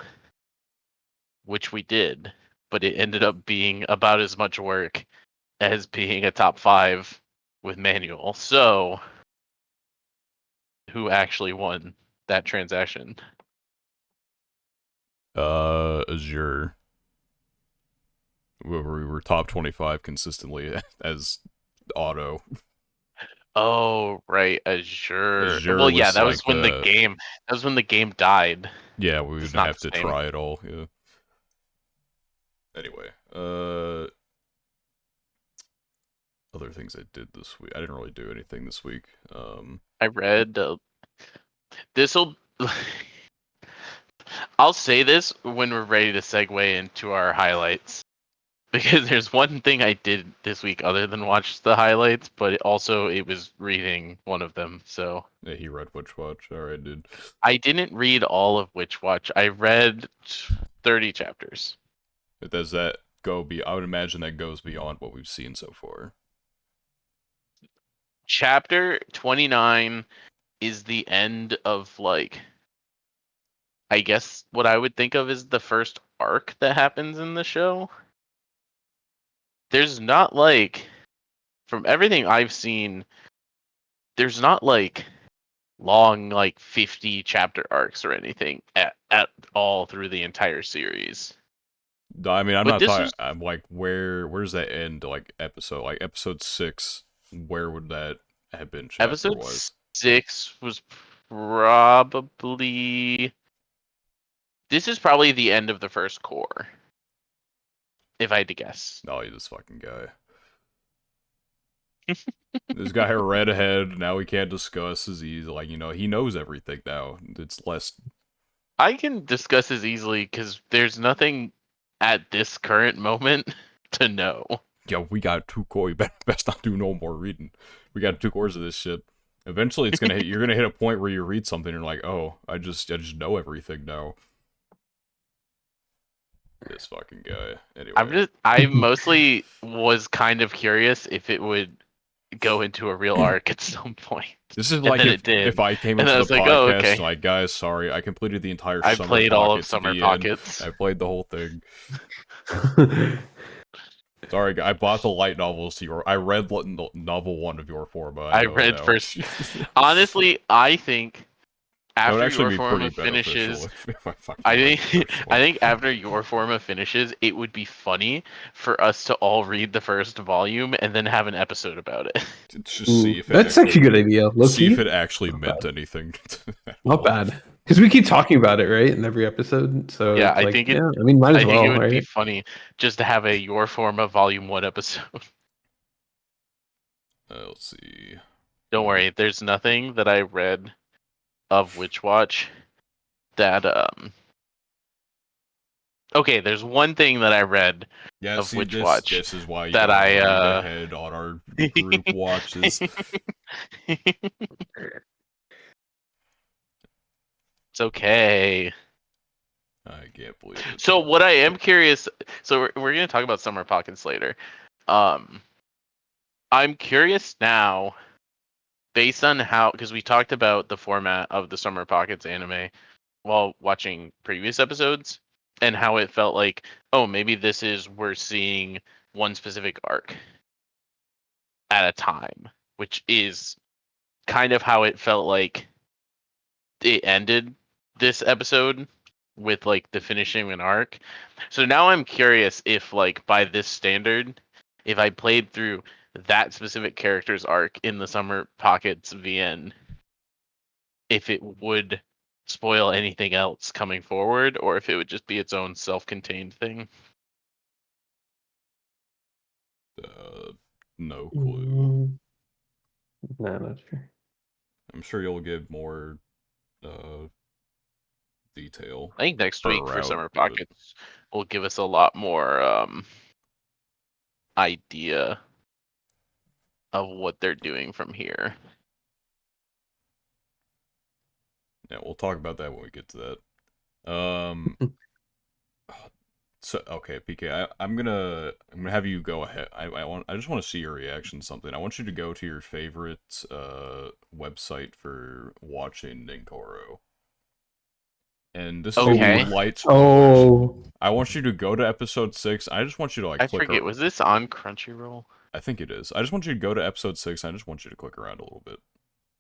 which we did, but it ended up being about as much work as being a top 5 with manual. So, who actually won that transaction? Azure. We were top 25 consistently as auto. Oh, right, Azure. Azure Well, yeah, was that was like when the the game. That was when the game died. yeah, we It's would not have the to same. try it all. Yeah. Anyway, other things I did this week. I didn't really do anything this week. I read. This'll. I'll say this when we're ready to segue into our highlights. Because there's one thing I did this week other than watch the highlights, but it was reading one of them. So Yeah, he read Witch Watch. All right, dude. I didn't read all of Witch Watch. I read 30 chapters. Does that go be? I would imagine that goes beyond what we've seen so far. Chapter 29 is the end of I guess what I would think of as the first arc that happens in the show. There's not from everything I've seen, there's not long 50 chapter arcs or anything at all through the entire series. No, I mean, I'm But not this talking. was I'm like, where's that end? Like episode 6. Where would that have been chapter episode wise? 6 was probably this is probably the end of the first core, if I had to guess. No, you this fucking guy. This guy read ahead. Now we can't discuss as easy. Like he knows everything now. It's less. I can discuss this easily because there's nothing at this current moment to know. Yo, we got 2 core. You best not do no more reading. We got 2 cores of this shit. Eventually, it's gonna hit. You're gonna hit a point where you read something and you're like, oh, I just know everything now. This fucking guy. Anyway, I mostly was kind of curious if it would go into a real arc at some point. this is And like then it if did. I came And then into I the was like, oh, podcast okay. like, guys, sorry, I completed the entire I Summer played all of Pockets Summer VN. Pockets. I played the whole thing. Sorry, I bought the light novels to your. I read novel 1 of your forma. I I know it read now. first. Honestly, I think That would after actually your be pretty forma beneficial finishes, if I fucking I read the think first I one. think after your forma finishes, it would be funny for us to all read the first volume and then have an episode about it. To just see if it That's actually a good idea. Low see if key, it actually not meant bad. anything. At Not all. bad. Because we keep talking about it, right, in every episode. So Yeah, it's like, yeah, I mean, might as I think it well, would be right? funny just to have a your forma volume 1 episode. Let's see. Don't worry, there's nothing that I read of Witch Watch that okay, there's one thing that I read Yeah, of see, Witch this Watch this is why you that gotta I read ahead on our group watches. It's okay. I can't believe it. So what I am curious, so we're gonna talk about Summer Pockets later. Um, I'm curious now, based on how, because we talked about the format of the Summer Pockets anime while watching previous episodes, and how it felt like, oh, maybe this is we're seeing one specific arc at a time, which is kind of how it felt like it ended this episode with the finishing of an arc. So now I'm curious if by this standard, if I played through that specific character's arc in the Summer Pockets VN, if it would spoil anything else coming forward or if it would just be its own self-contained thing. No clue. Mm, nah, not sure. I'm sure you'll give more detail I think next per week for route, Summer but Pockets will give us a lot more idea of what they're doing from here. yeah, we'll talk about that when we get to that. So okay, PK, I'm gonna have you go ahead. I just want to see your reaction to something. I want you to go to your favorite website for watching Ninkoro. And this is gonna be Okay. light spoilers. Oh, I want you to go to episode 6. I just want you to I click. forget. Was this on Crunchyroll? I think it is. I just want you to go to episode 6. I just want you to click around a little bit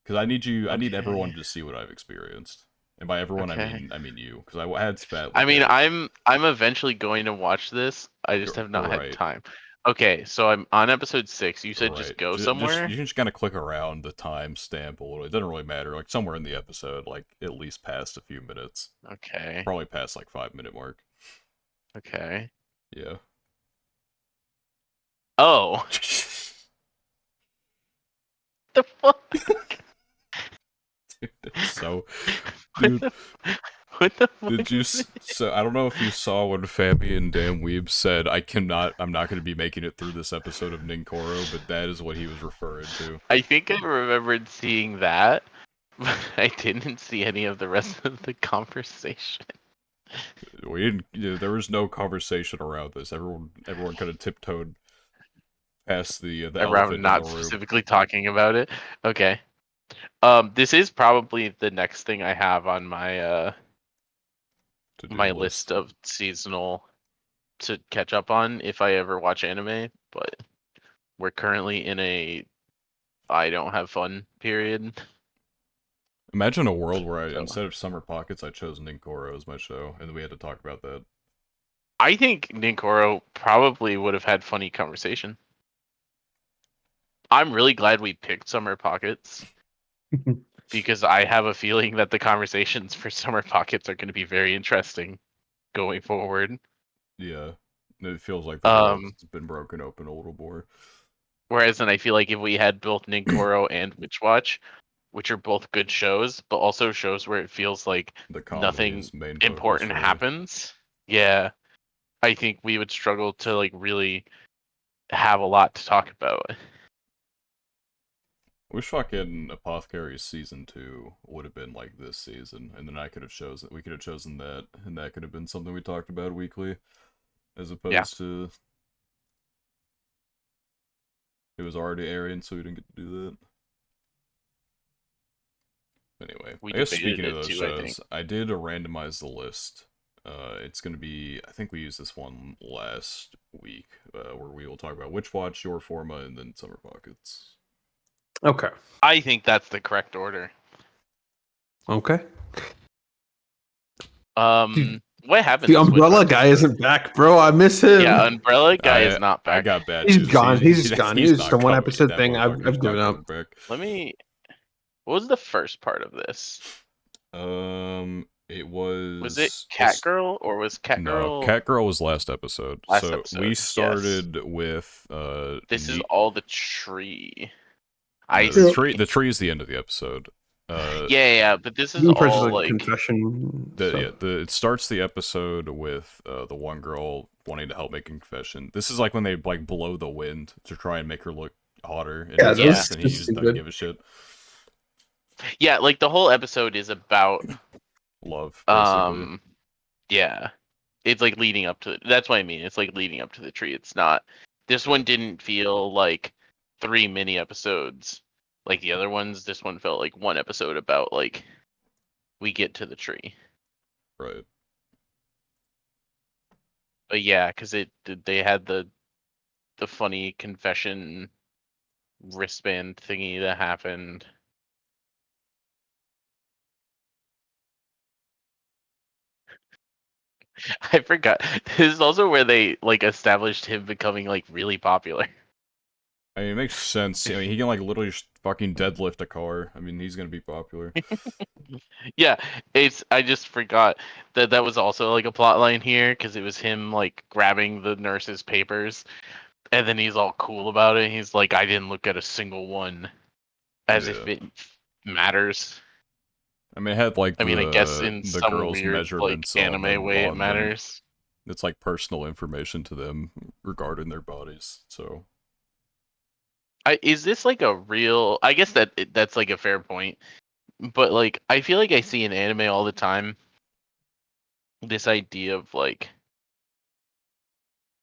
because I need everyone Okay. to see what I've experienced. And by everyone, Okay. I mean you, because I had Spat I look mean, at it. I'm eventually going to watch this. I just have not had Right. time. Okay, so I'm on episode 6. You said just Right. go Just somewhere? you can just kind of click around the timestamp a little. It doesn't really matter. Like somewhere in the episode, like at least past a few minutes. Okay. Probably past like 5 minute mark. Okay. Yeah. Oh, the fuck? Dude, it's so, What dude. the what the fuck Did you? is it? So I don't know if you saw when Fabby and Dan Weeb said, I'm not going to be making it through this episode of Ninkoro," but that is what he was referring to. I think I remembered seeing that, but I didn't see any of the rest of the conversation. We didn't. There was no conversation around this. Everyone kind of tiptoed past the Around elephant in the not room. specifically talking about it. Okay. This is probably the next thing I have on my To-do my list. list of seasonal to catch up on if I ever watch anime, but we're currently in a I don't have fun period. Imagine a world where So instead of Summer Pockets, I chose Ninkoro as my show, and we had to talk about that. I think Ninkoro probably would have had funny conversation. I'm really glad we picked Summer Pockets because I have a feeling that the conversations for Summer Pockets are going to be very interesting going forward. Yeah, it feels like the world's Um, been broken open a little more. Whereas then I feel like if we had both Ninkoro and Witch Watch, which are both good shows, but also shows where it feels like The comedy nothing is main focus, important really. happens. Yeah, I think we would struggle to like really have a lot to talk about. Wish fucking Apothecary's season 2 would have been like this season, and then I could have chosen. We could have chosen that, and that could have been something we talked about weekly, as Yeah, opposed to it was already airing, so we didn't get to do that. Anyway, we I guess debated speaking of it those too, I think. shows, I did randomize the list. It's gonna be. I think we used this one last week, where we will talk about Witch Watch, Your Forma, and then Summer Pockets. Okay. I think that's the correct order. Okay. What happened The this Witch umbrella Watch guy episode? isn't back, bro. I miss him. Yeah, Umbrella guy is not I back. got bad He's news. gone. He's just gone. He He's was just a not one coming. episode That thing. motherfucker's I've given not up. coming back. Let me. What was the first part of this? It Was it was Catgirl or was no, Catgirl Catgirl was last episode. last So we episode? Yes. started with This is all the tree. I no, Yeah. see. the tree is the end of the episode. Yeah, but this is Even parts all like like confession stuff. It starts the episode with the one girl wanting to help make a confession. This is like when they like blow the wind to try and make her look hotter in Yeah, his that was eyes, and he just doesn't stupid. give a shit. yeah, like the whole episode is about Love, basically. yeah. It's like leading up to that's what I mean. It's like leading up to the tree. It's not this Yeah, one didn't feel like 3 mini episodes like the other ones. This one felt like one episode about like we get to the tree. right. But yeah, because they had the funny confession wristband thingy that happened. I forgot. This is also where they like established him becoming like really popular. I mean, it makes sense. I mean, he can like literally just fucking deadlift a car. I mean, he's gonna be popular. Yeah, it's I just forgot that that was also like a plot line here because it was him like grabbing the nurse's papers and then he's all cool about it. He's like, I didn't look at a single one as if Yeah. it matters. I mean, it had like I mean, I guess in the some girls' weird like measurements on anime them way it on them. matters. It's like personal information to them regarding their bodies. So Is this like a real? I guess that's like a fair point, but like I feel like I see in anime all the time this idea of like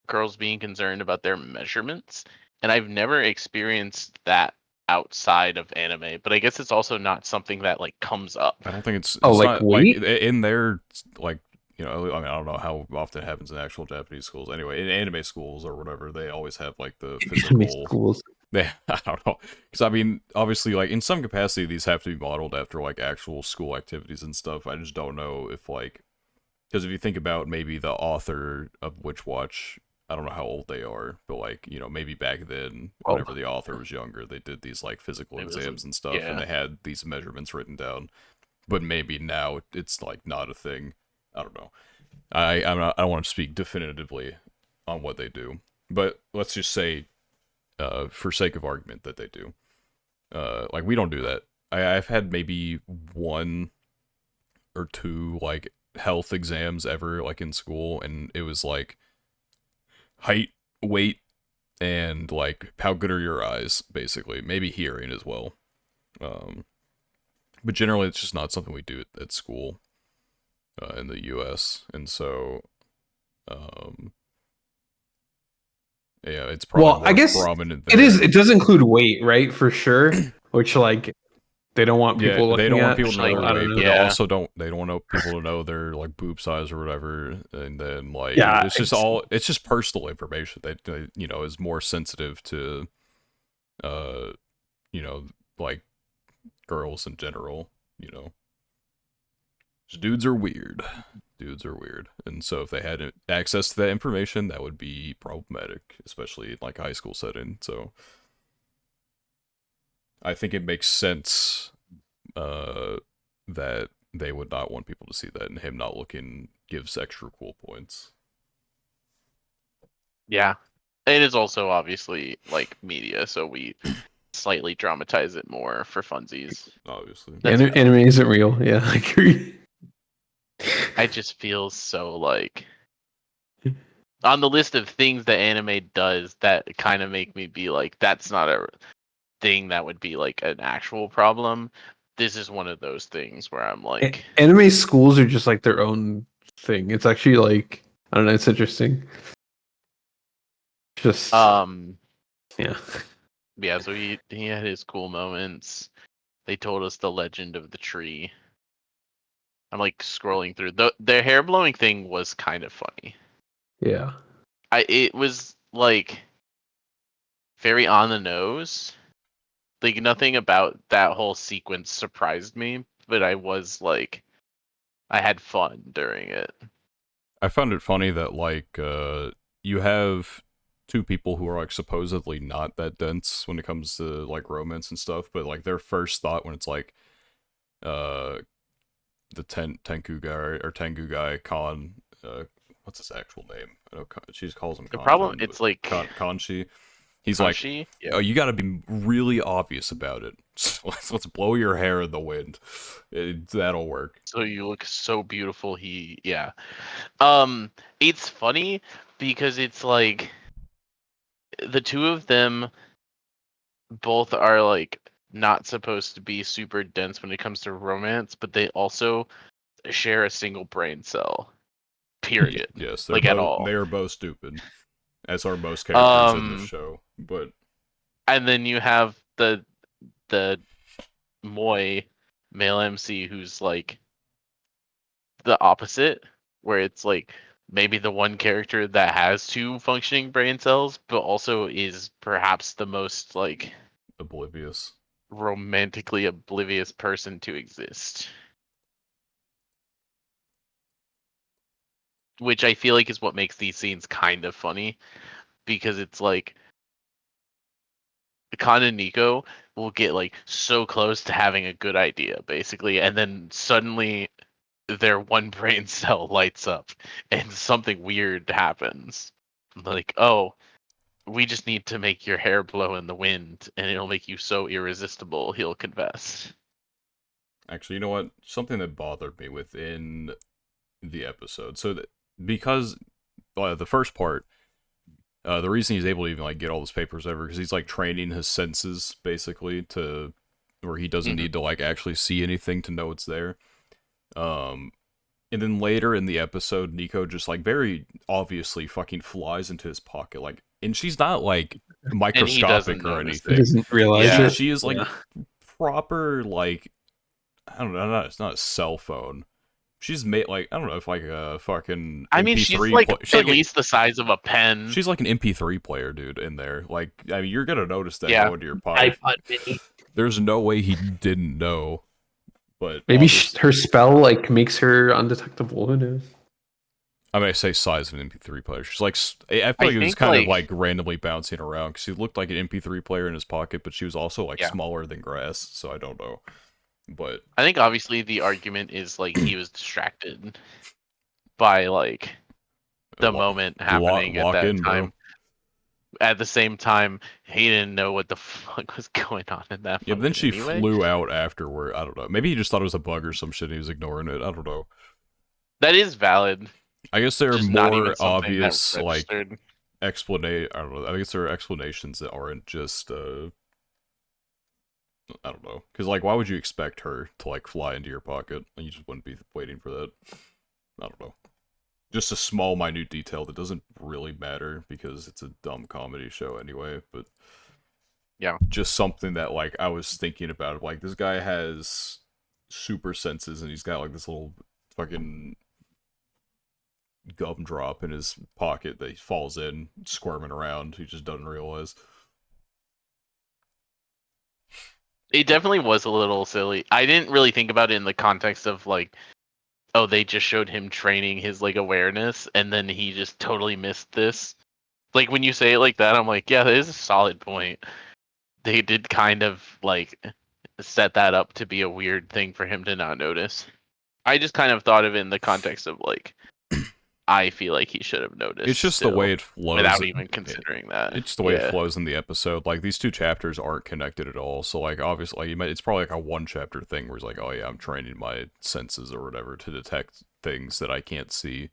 girls being concerned about their measurements, and I've never experienced that outside of anime. But I guess it's also not something that like comes up. I don't think Oh, it's like not like wait. in their like I mean I don't know how often it happens in actual Japanese schools. Anyway, in anime schools or whatever, they always have like the Anime physical. schools. They I don't know because I mean obviously like in some capacity these have to be modeled after like actual school activities and stuff. I just don't know if like because if you think about maybe the author of Witch Watch, I don't know how old they are, but like, maybe back then, Well, whenever the author was younger, they did these like physical It was exams and stuff, and yeah. they had these measurements written down. But maybe now it's like not a thing. I don't know. I don't want to speak definitively on what they do, but let's just say, for sake of argument, that they do. Like we don't do that. I've had maybe one or two like health exams ever like in school, and it was like height, weight, and like how good are your eyes, basically. Maybe hearing as well. Um, but generally, it's just not something we do at school in the U.S. And so, um, yeah, it's probably well, I more guess prominent it is. there. It does include weight, right? For sure. Which like they don't want Yeah, people they looking don't want at. people to know Like, their So I don't weight, know. but yeah. they don't want people to know their like boob size or whatever. And then like Yeah, it's just personal information that is more sensitive to uh you know like girls in general. You know, just dudes are weird. Dudes are weird, and so if they had access to that information, that would be problematic, especially in like a high school setting. So I think it makes sense uh, that they would not want people to see that, and him not looking gives extra cool points. Yeah. It is also obviously like media, so we slightly dramatize it more for funsies. Obviously, That's valid. Anime isn't real. Yeah, I agree. I just feel so like on the list of things that anime does that kind of make me be like, that's not a thing that would be like an actual problem. This is one of those things where I'm like, Anime schools are just like their own thing. It's actually like I don't know. It's interesting. Just yeah. yeah. So he had his cool moments. They told us the legend of the tree. I'm like scrolling through the hair blowing thing was kind of funny. Yeah. It was like very on the nose. Like nothing about that whole sequence surprised me, but I was like, I had fun during it. I found it funny that like you have two people who are like supposedly not that dense when it comes to like romance and stuff, but like their first thought when it's like uh the Tenku guy or Tengu guy Khan, what's his actual name? I know she just calls him The problem, Kanjun, but it's like Kanshi. He's like, Kanshi. oh, Yeah. you got to be really obvious about it. Let's blow your hair in the wind. That'll work. So you look so beautiful. Yeah. It's funny because it's like the two of them both are like not supposed to be super dense when it comes to romance, but they also share a single brain cell. Period. Yes, Like at all. they are both stupid, as are most characters in this show. But And then you have the Moy male MC who's like the opposite, where it's like maybe the one character that has two functioning brain cells, but also is perhaps the most like oblivious. romantically oblivious person to exist. Which I feel like is what makes these scenes kind of funny, because it's like Khan and Nico will get like so close to having a good idea, basically, and then suddenly their one brain cell lights up and something weird happens. Like, oh, we just need to make your hair blow in the wind and it'll make you so irresistible, he'll confess. Actually, you know what? Something that bothered me within the episode. So that because the first part, the reason he's able to even like get all those papers over because he's like training his senses basically to where he doesn't need to like actually see anything to know it's there. Um, and then later in the episode, Nico just like very obviously fucking flies into his pocket, like, and she's not like And he doesn't microscopic or notice He anything. it. doesn't realize Yeah. it. She is like Yeah. proper like I don't know, it's not a cell phone. She's made like I don't know if like a fucking I mean, she's MP3 like play. She's at like least the size of a pen. she's like an MP3 player, dude, in there. Like I mean, you're gonna notice that Yeah. going to your pocket. iPod Mini. There's no way he didn't know. But Maybe obviously, her spell like makes her undetectable. Who knows? I mean, I say size of an MP3 player. She's like, I feel I like it was think kind of like randomly bouncing around because he looked like an MP3 player in his pocket, but she was also like yeah. smaller than grass. So I don't know, but I think obviously the argument is like he was distracted by like the moment happening at lock that in, bro. time. At the same time, he didn't know what the fuck was going on in that Yeah, but then moment she anyway. flew out afterward. I don't know. Maybe he just thought it was a bug or some shit. He was ignoring it. I don't know. That is valid. I guess there are Just not even more something that obvious like registered. explanate. I don't know. I guess there are explanations that aren't just I don't know. Because like, why would you expect her to like fly into your pocket? You just wouldn't be waiting for that. I don't know. Just a small, minute detail that doesn't really matter because it's a dumb comedy show anyway. But Yeah. just something that like I was thinking about. Like this guy has super senses and he's got like this little fucking gumdrop in his pocket that he falls in, squirming around. He just doesn't realize. It definitely was a little silly. I didn't really think about it in the context of like, oh, they just showed him training his like awareness and then he just totally missed this. Like when you say it like that, I'm like, yeah, that is a solid point. They did kind of like set that up to be a weird thing for him to not notice. I just kind of thought of it in the context of like, I feel like he should have It's noticed just the way still it flows. without even considering that. It's the way it Yeah. flows in the episode. Like these two chapters aren't connected at all. So like obviously, like, it's probably like a one chapter thing where it's like, oh yeah, I'm training my senses or whatever to detect things that I can't see.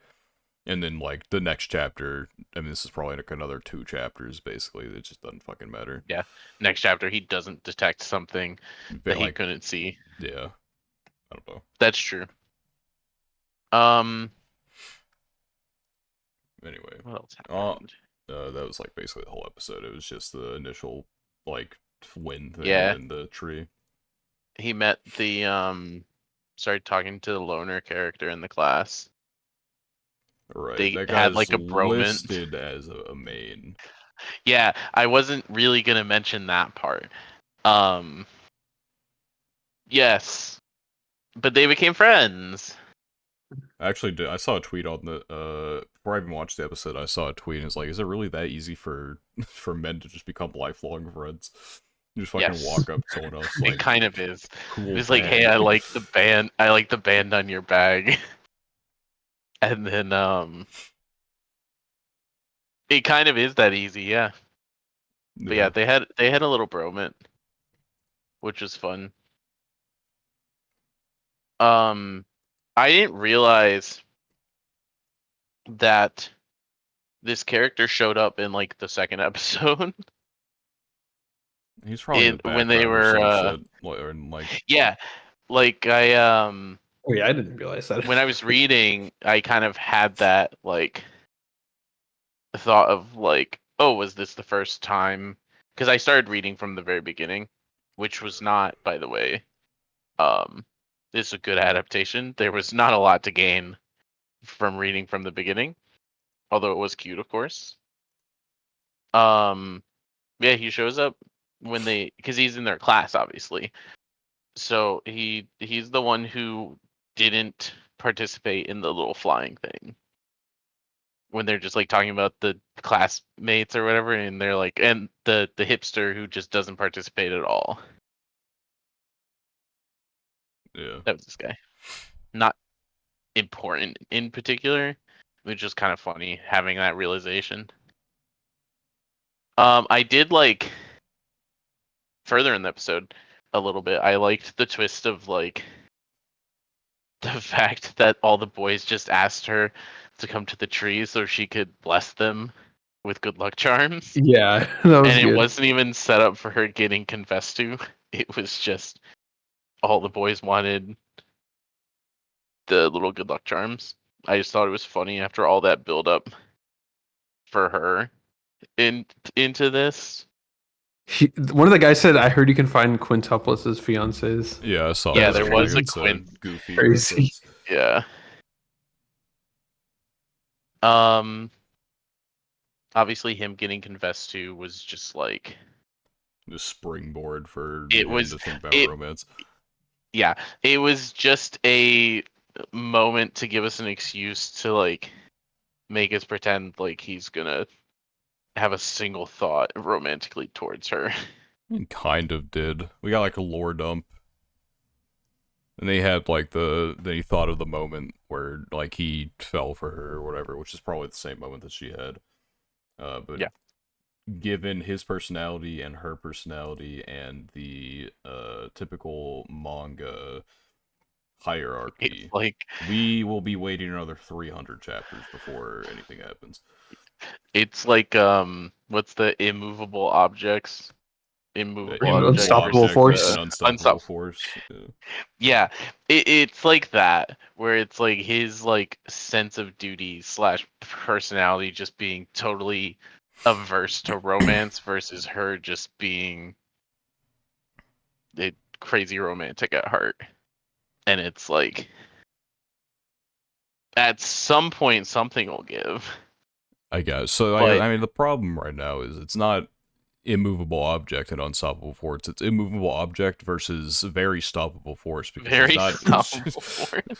And then like the next chapter, I mean, this is probably like another 2 chapters basically. It just doesn't fucking matter. Yeah. Next chapter, he doesn't detect something that But he like, couldn't see. yeah, I don't know. That's true. Um, Anyway, what else uh, happened? that was like basically the whole episode. It was just the initial like wind thing and Yeah, then the tree. he met the started talking to the loner character in the class. Right, They that had guy's like a bromance. listed as a main. Yeah, I wasn't really gonna mention that part. Um, yes, but they became friends. I actually did. I saw a tweet on the before I even watched the episode. I saw a tweet and it's like, is it really that easy for for men to just become lifelong friends? You just fucking Yes, walk up to someone else it like, kind of is. cool It's like, hey, bag. I like the band. I like the band on your bag. And then it kind of is that easy, yeah. But yeah, Yeah, they had a little bromance, which was fun. Um, I didn't realize that this character showed up in like the second episode. he's probably in the It when they background or were some shit, or like, yeah, like Oh yeah, I didn't realize that. when I was reading, I kind of had that like thought of like, oh, was this the first time? Because I started reading from the very beginning, which was not, by the way, um, this is a good adaptation. There was not a lot to gain from reading from the beginning, although it was cute, of course. Um, yeah, he shows up when they because he's in their class, obviously. So he's the one who didn't participate in the little flying thing when they're just like talking about the classmates or whatever, and they're like, and the hipster who just doesn't participate at all. yeah. That was this guy. Not important in particular, which is kind of funny having that realization. I did like further in the episode a little bit. I liked the twist of like the fact that all the boys just asked her to come to the tree so she could bless them with good luck charms. Yeah, that was And it good. wasn't even set up for her getting confessed to. It was just all the boys wanted the little good luck charms. I just thought it was funny after all that build up for her into this. One of the guys said, "I heard you can find quintuples as fiancés." Yeah, I saw Yeah, that That's there actually. was a It's crazy. a quint. goofy Crazy. reference. Yeah. Um. Obviously, him getting confessed to was just like The springboard for it him was. to think about It romance. yeah. It was just a moment to give us an excuse to like make us pretend like he's gonna have a single thought romantically towards her. It kind of did. We got like a lore dump. And they had like they thought of the moment where like he fell for her or whatever, which is probably the same moment that she had. But Yeah. given his personality and her personality and the typical manga It's hierarchy, like we will be waiting another 300 chapters before anything happens. what's the immovable objects? Immovable object Unstoppable versus object and force. the unstoppable force. Yeah, it's like that, where it's like his like sense of duty slash personality just being totally averse to romance versus her just being a crazy romantic at heart. And it's like at some point something will give. I guess. So But I mean, the problem right now is it's not immovable object and unstoppable force. It's immovable object versus very stoppable force because he's very not stoppable force.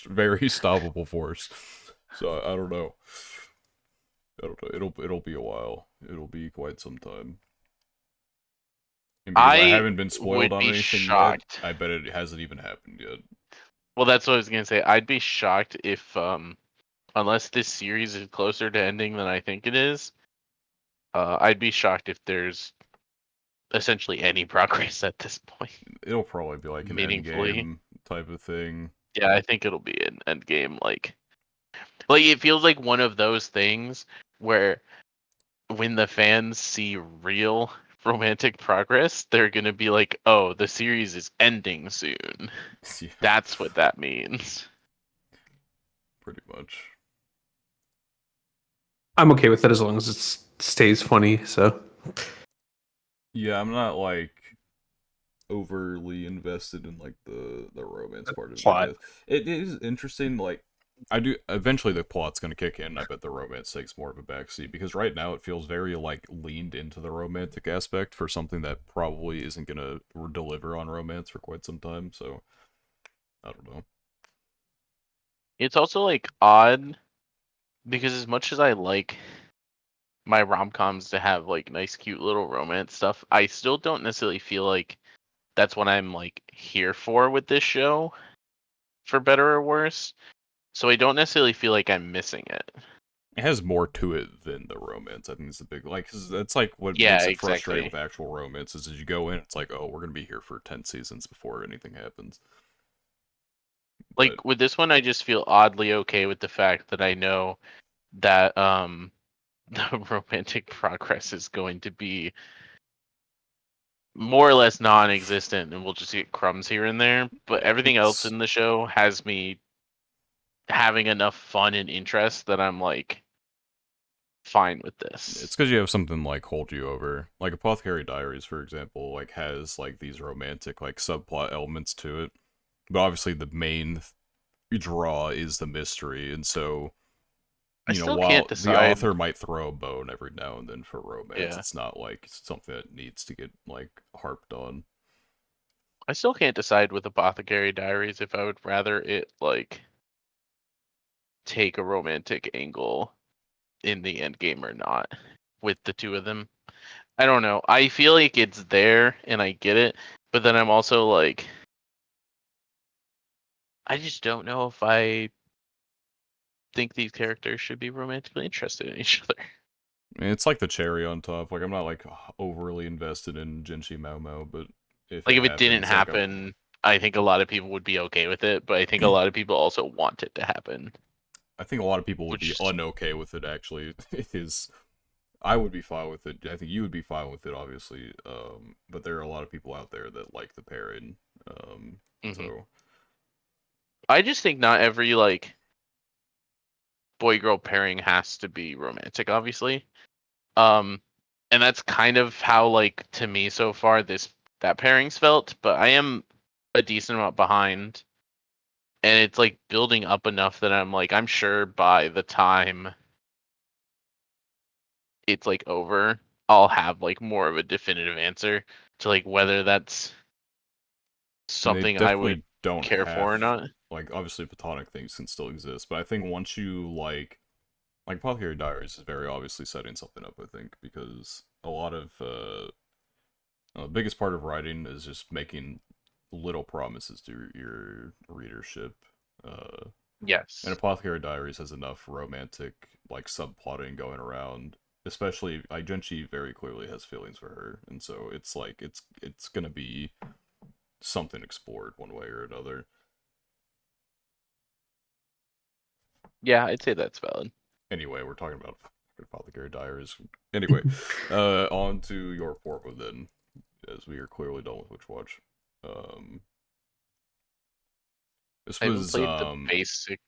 very stoppable force. So I don't know. I don't know. It'll be a while. It'll be quite some time. And because I I haven't been spoiled would on be anything yet, shocked. I bet it hasn't even happened yet. Well, that's what I was gonna say. I'd be shocked if unless this series is closer to ending than I think it is, I'd be shocked if there's essentially any progress at this point. It'll probably be like an end Meaningfully. game type of thing. Yeah, I think it'll be an end game. Like it feels like one of those things where when the fans see real romantic progress, they're gonna be like, "Oh, the series is ending soon." Yeah, That's what that means. pretty much. I'm okay with it as long as it stays funny. So Yeah, I'm not like overly invested in like the romance part of it, I plot. guess. It is interesting, like I do eventually the plot's gonna kick in, I bet the romance takes more of a backseat because right now it feels very like leaned into the romantic aspect for something that probably isn't gonna deliver on romance for quite some time, so I don't know. It's also like odd because as much as I like my rom-coms to have like nice cute little romance stuff, I still don't necessarily feel like that's what I'm like here for with this show, for better or worse. So I don't necessarily feel like I'm missing it. It has more to it than the romance. I think it's a big like 'cause that's like what Yeah, makes it frustrating exactly. with actual romance is as you go in, it's like, oh, we're gonna be here for 10 seasons before anything happens. But Like with this one, I just feel oddly okay with the fact that I know that the romantic progress is going to be more or less non-existent, and we'll just get crumbs here and there. But yeah, everything else in the show has me having enough fun and interest that I'm like fine with it's this. because you have something like hold you over. Like Apothecary Diaries, for example, like has like these romantic like subplot elements to it. But obviously the main draw is the mystery, and so I still can't while the decide. author might throw a bone every now and then for romance, Yeah, it's not like something that needs to get like harped on. I still can't decide with Apothecary Diaries if I would rather it like take a romantic angle in the end game or not with the two of them. I don't know. I feel like it's there and I get it, but then I'm also like I just don't know if I think these characters should be romantically interested in each other. I mean, it's like the cherry on top. Like I'm not like overly invested in Jinchi Mao Mao, but if Like it if it didn't happens, like I'm happen, I think a lot of people would be okay with it, but I think a lot of people also want it to happen, I think a lot of people would which be is unokay with it. Actually, it is. I would be fine with it. I think you would be fine with it, obviously. But there are a lot of people out there that like the pairing. mhm. So I just think not every like boy girl pairing has to be romantic, obviously. Um, and that's kind of how like to me so far that pairings felt, but I am a decent amount behind, and it's like building up enough that I'm like I'm sure by the time it's like over, I'll have like more of a definitive answer to like whether that's they something I would definitely don't care have for or not. like obviously platonic things can still exist, but I think once you like like Apothecary Diaries is very obviously setting something up, I think, because a lot of the biggest part of writing is just making little promises to your readership. And Yes. Apothecary Diaries has enough romantic like subplotting going around. Especially, like Genshi very clearly has feelings for her, and so it's like it's gonna be something explored one way or another. Yeah, I'd say that's valid. Anyway, we're talking about Apothecary Diaries. Anyway, on to your Forma then, as we are clearly done with Witch Watch. Um, this I haven't was played the basic.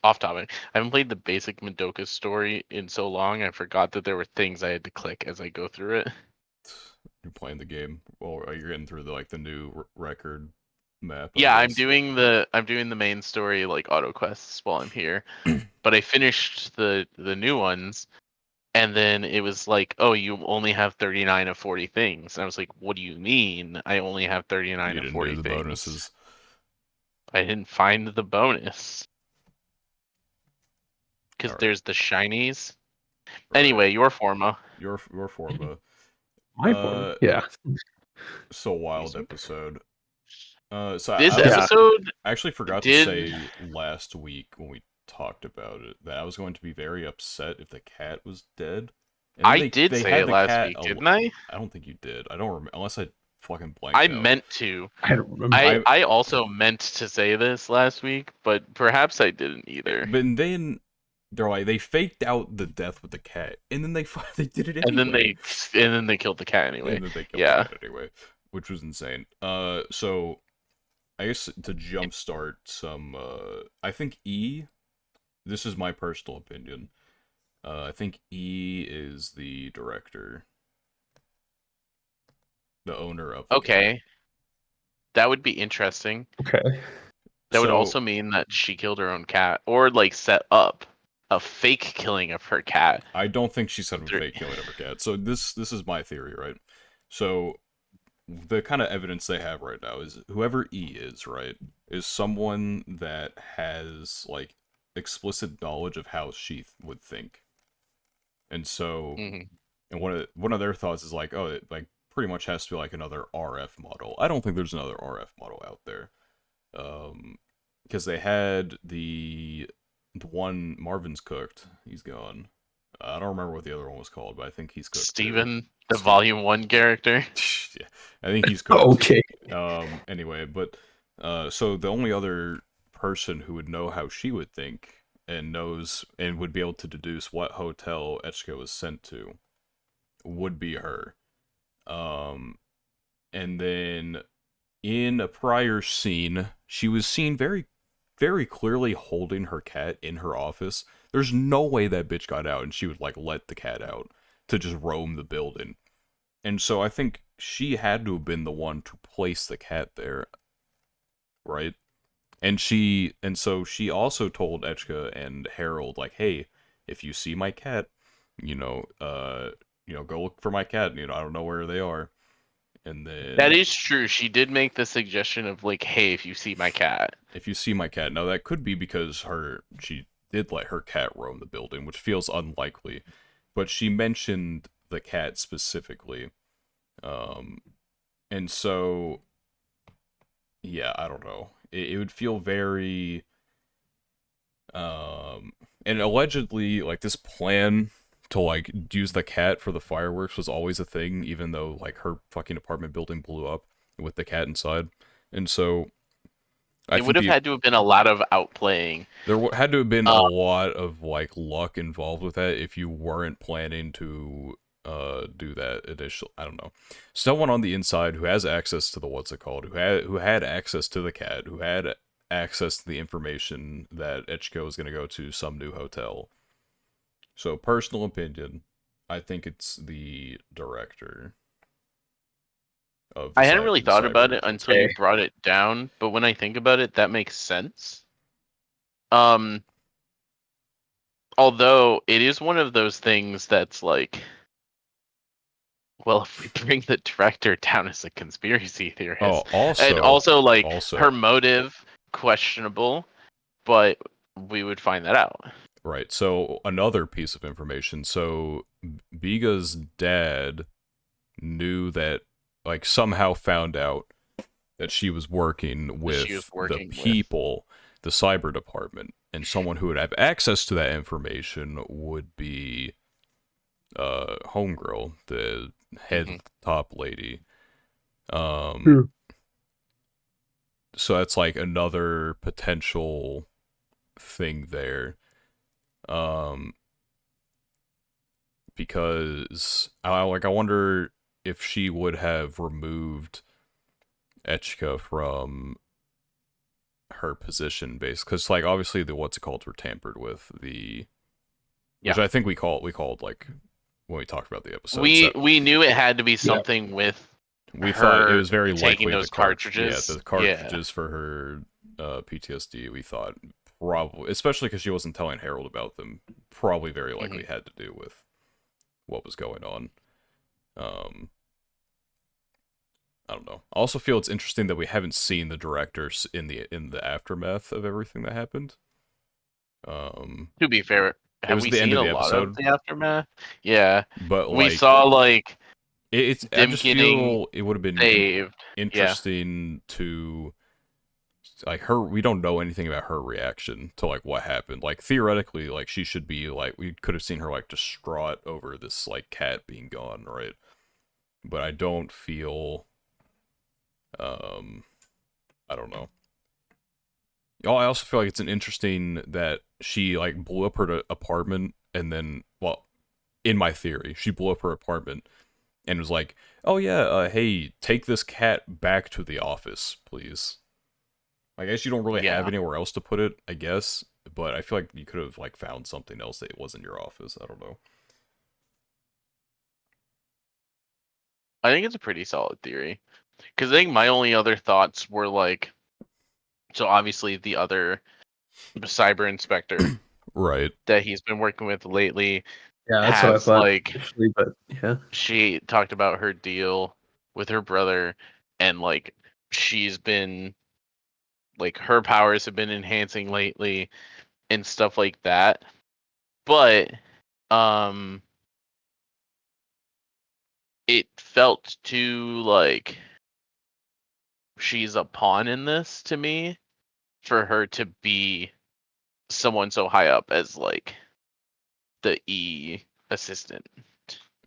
Off topic. I haven't played the basic Madoka story in so long. I forgot that there were things I had to click as I go through it. you're playing the game, well, you're getting through the new record map, I Yeah, guess. I'm doing the main story like auto quests while I'm here. But I finished the new ones, and then it was like, oh, you only have 39 of 40 things. And I was like, what do you mean? I only have 39 You of didn't do 40 the things. bonuses. I didn't find the bonus because All right, there's the shinies. right. Anyway, your Forma. Your Forma. My form. Uh, Yeah. so wild Excuse me. episode. So This I was Yeah. episode I actually forgot to did. say last week when we talked about it that I was going to be very upset if the cat was dead. And then I they did they say had it the last cat week, didn't I? I don't think you did. I don't remember unless I fucking I blanked out. meant to. I don't remember. I I I also meant to say this last week, but perhaps I didn't either. but then they're like they faked out the death with the cat and then they did it And then anyway. they killed the cat anyway. And then they killed the Yeah. cat anyway, which was insane. So I guess to jumpstart some I think this is my personal opinion. I think is the director, the owner of the cat. Okay. That would be interesting. Okay. That would So also mean that she killed her own cat or like set up a fake killing of her cat. I don't think she set up a There- fake killing of her cat. So this is my theory, right? So the kind of evidence they have right now is whoever is, right, is someone that has like explicit knowledge of how she would think. And so Mhm. and one of their thoughts is like, oh, it like pretty much has to be like another RF model. I don't think there's another RF model out there. Because they had the one Marvin's cooked. He's gone. I don't remember what the other one was called, but I think he's cooked too. Steven, the Steve. volume 1 character. Yeah, I think he's cooked. Okay. Anyway, but so the only other person who would know how she would think and knows and would be able to deduce what hotel Echika was sent to would be her. Um, and then in a prior scene, she was seen very, very clearly holding her cat in her office. There's no way that bitch got out and she would like let the cat out to just roam the building. And so I think she had to have been the one to place the cat there, right? And so she also told Echka and Harold like, "Hey, if you see my cat, go look for my cat. I don't know where they are." And That then is true. She did make the suggestion of like, "Hey, if you see my cat." if you see my cat, now that could be because she did let her cat roam the building, which feels unlikely, but she mentioned the cat specifically. Um, and so yeah, I don't know. It would feel very and allegedly like this plan to like use the cat for the fireworks was always a thing, even though like her fucking apartment building blew up with the cat inside. And so I It would think have had to have been a lot of outplaying. had to have been a Uh, lot of like luck involved with that if you weren't planning to do that initial. I don't know. Someone on the inside who has access to the what's it called, who had access to the cat, who had access to the information that Ichiko was going to go to some new hotel. So personal opinion, I think it's the director of the I hadn't really thought about cyber it until you Okay. brought it down, but when I think about it, that makes sense. Um, although it is one of those things that's like, well, if we bring the director down as a conspiracy Oh, theorist, and also, also like also, her motive questionable, but we would find that out. Right. So another piece of information. So Biga's dad knew that, like, somehow found out that she was working that she was with the working with. people, the cyber department, and someone who would have access to that information would be Homegirl, the head Hmm. top lady. Um, True. so that's like another potential thing there. Um, because I wonder if she would have removed Echka from her position base, because like obviously the what's it called were tampered with, the which Yeah, I think we called like when we talked about the episodes we that we knew it had to be Yeah. something with we thought it her was very taking likely those the cartridges. Yeah. cartridges for her PTSD. We thought probably, especially because she wasn't telling Harold about them, probably very Hmm. likely had to do with what was going on. Um, I don't know. I also feel it's interesting that we haven't seen the directors in the aftermath of everything that happened. Um, To be fair, it have was we the end seen of a the lot of episode, the aftermath? Yeah, but we like saw like it's I them just getting feel it would have been saved. Yeah. interesting to like her. We don't know anything about her reaction to like what happened. Like theoretically, like she should be like we could have seen her like distraught over this like cat being gone, right? But I don't feel um I don't know. Oh, I also feel like it's an interesting that she like blew up her apartment and then, well, in my theory, she blew up her apartment and was like, "Oh yeah, hey, take this cat back to the office, please." I guess you don't really have Yeah. anywhere else to put it, I guess, but I feel like you could have like found something else that was in your office. I don't know. I think it's a pretty solid theory. Because I think my only other thoughts were like, so obviously the other cyber inspector Right. that he's been working with lately Yeah, that's what I has thought like, initially, but yeah. she talked about her deal with her brother, and like she's been like her powers have been enhancing lately and stuff like that. But um it felt too like she's a pawn in this to me for her to be someone so high up as like the E assistant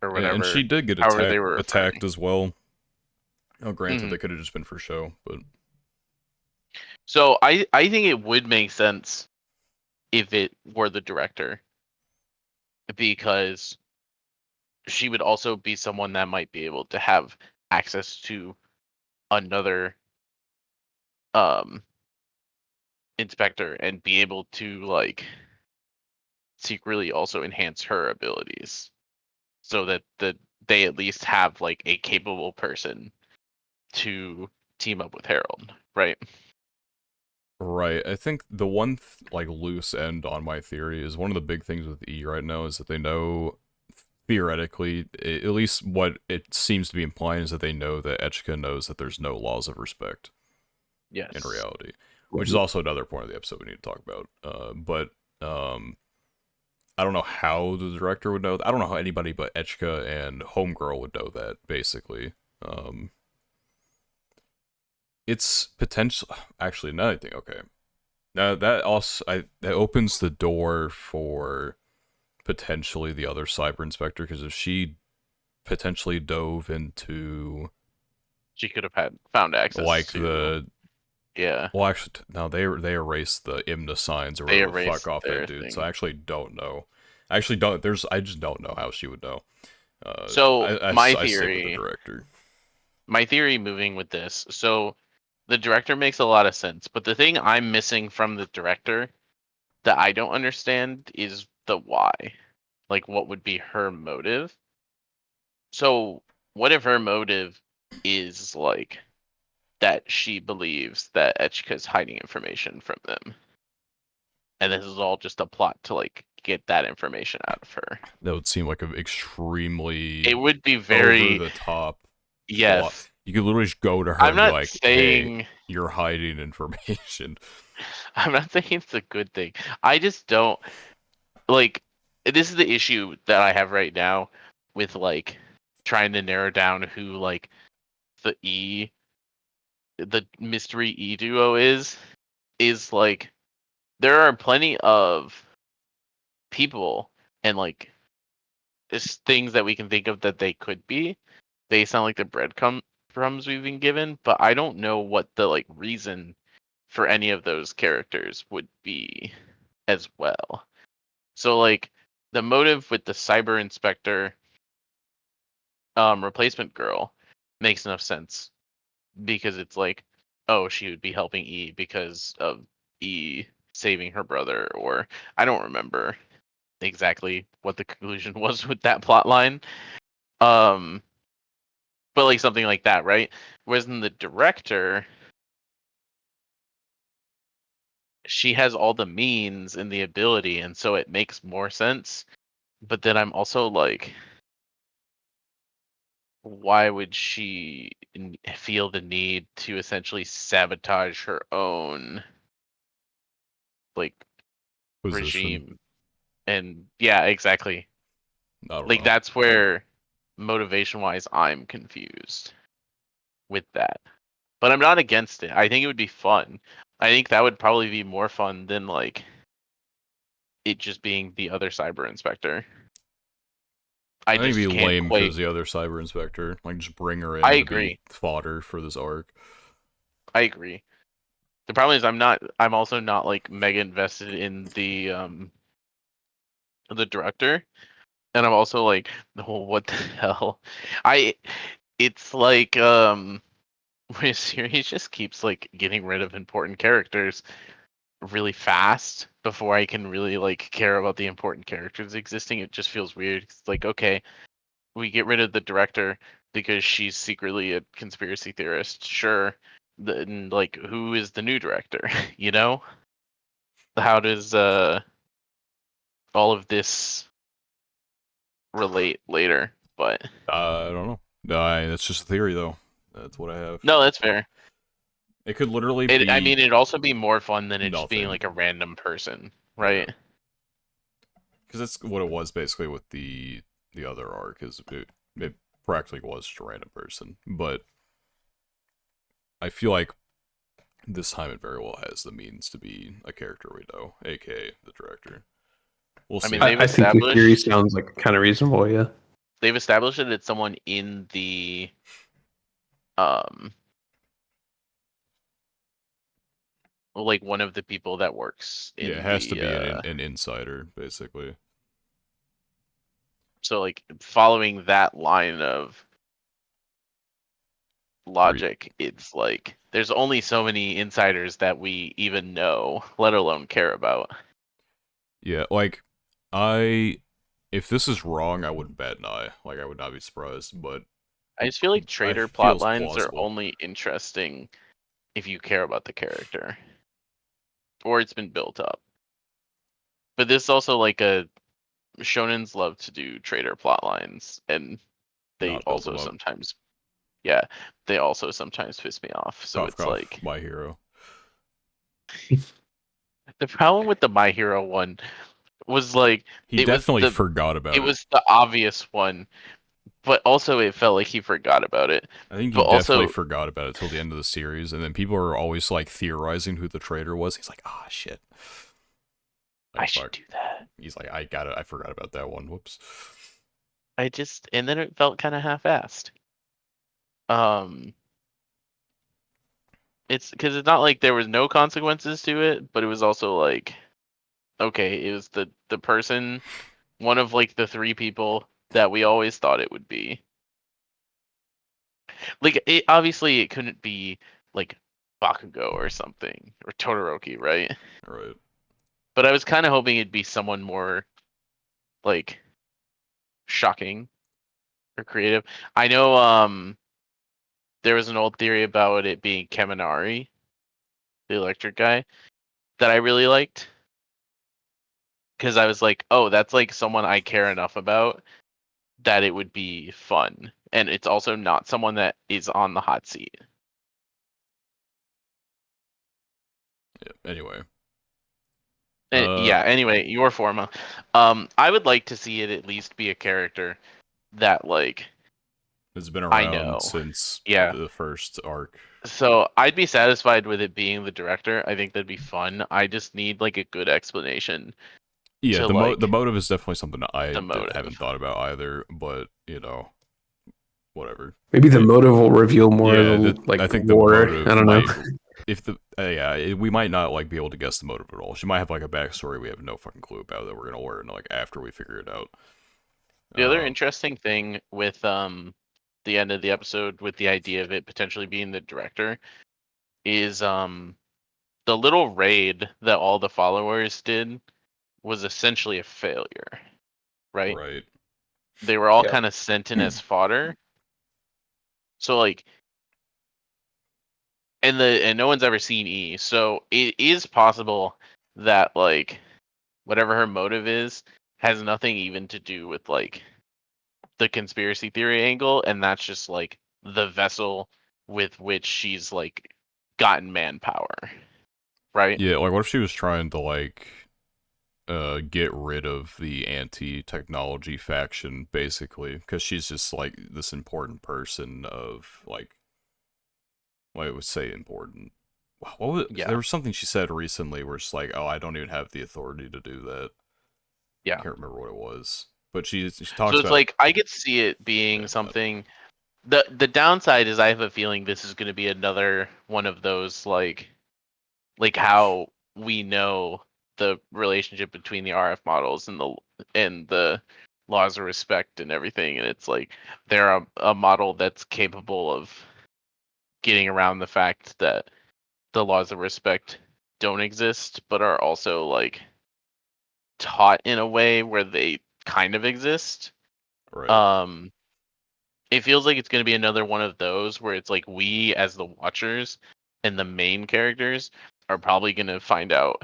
or Yeah, and she whatever, did get however they were attacked referring. as well. Oh, granted, Hmm. they could have just been for show, but So I think it would make sense if it were the director, because she would also be someone that might be able to have access to another um inspector and be able to like secretly also enhance her abilities, so that they at least have like a capable person to team up with Harold, right? right. I think the one like loose end on my theory is one of the big things with E right now is that they know theoretically, at least what it seems to be implying is that they know that Echka knows that there's no laws of respect in Yes. reality, which is also another point of the episode we need to talk about. But I don't know how the director would know. I don't know how anybody but Echka and Homegirl would know that. Basically, um, it's potential. Actually, another thing. Okay, now that also that opens the door for potentially the other cyber inspector, because if she potentially dove into She could have had found access like to. the Yeah, well, actually, no, they erased the IMNA signs or they whatever the fuck erased off that their dude. So thing. I actually don't know. I actually don't. I just don't know how she would know. So I stick with the director. my theory moving with this. So the director makes a lot of sense, but the thing I'm missing from the director that I don't understand is the why. Like, what would be her motive? So, what if her motive is like that she believes that Echka's hiding information from them, and this is all just a plot to like get that information out of her? That would seem like an It extremely would be over very, the top plot. yes. You could literally just go to her I'm and be not like, "Hey, saying you're hiding information." I'm not saying it's a good thing. I just don't. like this is the issue that I have right now with like trying to narrow down who like the mystery E duo is like there are plenty of people and like things that we can think of that they could be based on like the breadcrumbs we've been given, but I don't know what the like reason for any of those characters would be as well. So like the motive with the cyber inspector replacement girl makes enough sense because it's like, oh, she would be helping E because of E saving her brother, or I don't remember exactly what the conclusion was with that plot line. Um, but like something like that, right? Whereas in the director, she has all the means and the ability, and so it makes more sense. But then I'm also like, why would she feel the need to essentially sabotage her own like Position. regime? And yeah, exactly. I don't Like know. that's where motivation wise I'm confused with that. But I'm not against it. I think it would be fun. I think that would probably be more fun than like it just being the other cyber inspector. I I think it'd just be can't lame if it quite. was the other cyber inspector. Like, just bring her I in to be agree. fodder for this arc. I agree. The problem is I'm not. I'm also not like mega invested in the director, and I'm also like, oh, what the hell? I. It's like when a series just keeps like getting rid of important characters really fast before I can really like care about the important characters existing. It just feels weird. It's like, okay, we get rid of the director because she's secretly a conspiracy theorist. Sure. Then like who is the new director? You know? How does all of this relate later? But I don't know. That's just a theory, though. That's what I have. no, that's fair. It could literally I be mean, it'd also be more fun than it just being nothing. like a random person, Yeah, right? because that's what it was basically with the other arc. Is it practically was just a random person, but I feel like this time it very well has the means to be a character we know, aka the director. We'll I mean, see. they've I think your theory established sounds like kind of reasonable. Yeah. that it's someone in the um like one of the people that works Yeah, it in has to the be an insider, basically. so like following that line of Where, logic, it's like there's only so many insiders that we even know, let alone care about. yeah, like I, if this is wrong, I wouldn't bat an eye. Like I would not be surprised, but I just feel like I traitor plot feels lines are plausible. only interesting if you care about the character or it's been built up. But this is also like a shonens love to do traitor plot lines, and they Not build also them up. sometimes, yeah, they also sometimes piss me off. So Cough it's cough. like My hero. the problem with the My Hero one was like He it was definitely the forgot it about it. was the obvious one, but also it felt like he forgot about it. I think he But definitely also, forgot about it till the end of the series, and then people are always like theorizing who the traitor was. He's like, ah, shit. I Like should fuck. do that. He's like, I got it. I forgot about that one. Whoops. And then it felt kind of half-assed. Um, it's because it's not like there was no consequences to it, but it was also like, okay, it was the person, one of like the three people that we always thought it would be. Like, it obviously it couldn't be like Bakugo or something or Todoroki, right? All right. But I was kind of hoping it'd be someone more like shocking or creative. I know there was an old theory about it being Kaminari, the electric guy, that I really liked because I was like, oh, that's like someone I care enough about that it would be fun. And it's also not someone that is on the hot seat. Yeah. Anyway, Uh, Yeah. Anyway, your forma. I would like to see it at least be a character that like it's been I around know. since Yeah. the first arc. So I'd be satisfied with it being the director. I think that'd be fun. I just need like a good explanation Yeah, to the like motive is definitely something that the haven't motive. thought about either. But whatever. Maybe the It, motive will reveal more of yeah, the I like think the lore. I motive don't know. might. If the we might not like be able to guess the motive at all. She might have like a backstory we have no fucking clue about that we're gonna learn like after we figure it out. The other Um, interesting thing with the end of the episode with the idea of it potentially being the director is the little raid that all the followers did was essentially a failure, right? right. They were all Yeah. kind of sent in as fodder. So like and no one's ever seen E. So it is possible that like whatever her motive is has nothing even to do with like the conspiracy theory angle, and that's just like the vessel with which she's like gotten manpower, right? Yeah, like what if she was trying to like get rid of the anti-technology faction basically because she's just like this important person of like well, I would say important. What was Yeah, there was something she said recently where it's like, oh, I don't even have the authority to do that. yeah. Can't remember what it was, but she So talks it's about like I could see it being that. something. The downside is I have a feeling this is going to be another one of those like how we know the relationship between the RF models and the laws of respect and everything, and it's like they're a model that's capable of getting around the fact that the laws of respect don't exist, but are also like taught in a way where they kind of exist. Right. Um, it feels like it's going to be another one of those where it's like we as the watchers and the main characters are probably going to find out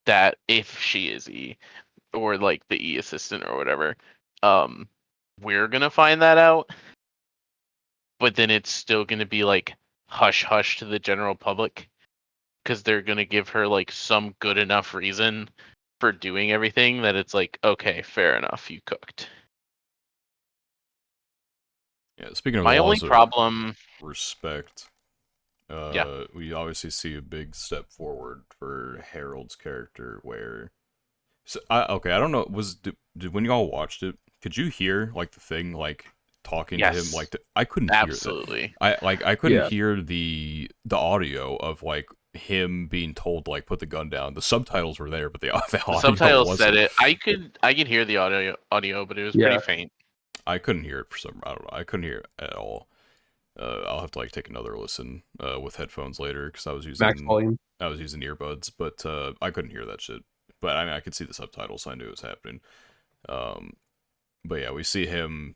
that if she is E or like the E assistant or whatever, um, we're going to find that out, but then it's still going to be like hush hush to the general public because they're gonna give her like some good enough reason for doing everything that it's like, okay, fair enough, you cooked. Yeah. Speaking of the My only laws of problem, respect, yeah, we obviously see a big step forward for Harold's character where okay, I don't know. Did when y'all watched it, could you hear like the thing like talking to him? yes, Like I couldn't hear that. absolutely. I couldn't Yeah. hear the audio of like him being told like put the gun down. The subtitles were there, but the The audio subtitles said wasn't. it. I could hear the audio, but it was pretty Yeah. faint. I couldn't hear it for some. I don't know. I couldn't hear it at all. I'll have to like take another listen with headphones later because Max volume. I was using earbuds, but I couldn't hear that shit. But I mean, I could see the subtitles, so I knew it was happening. Um, but yeah, we see him,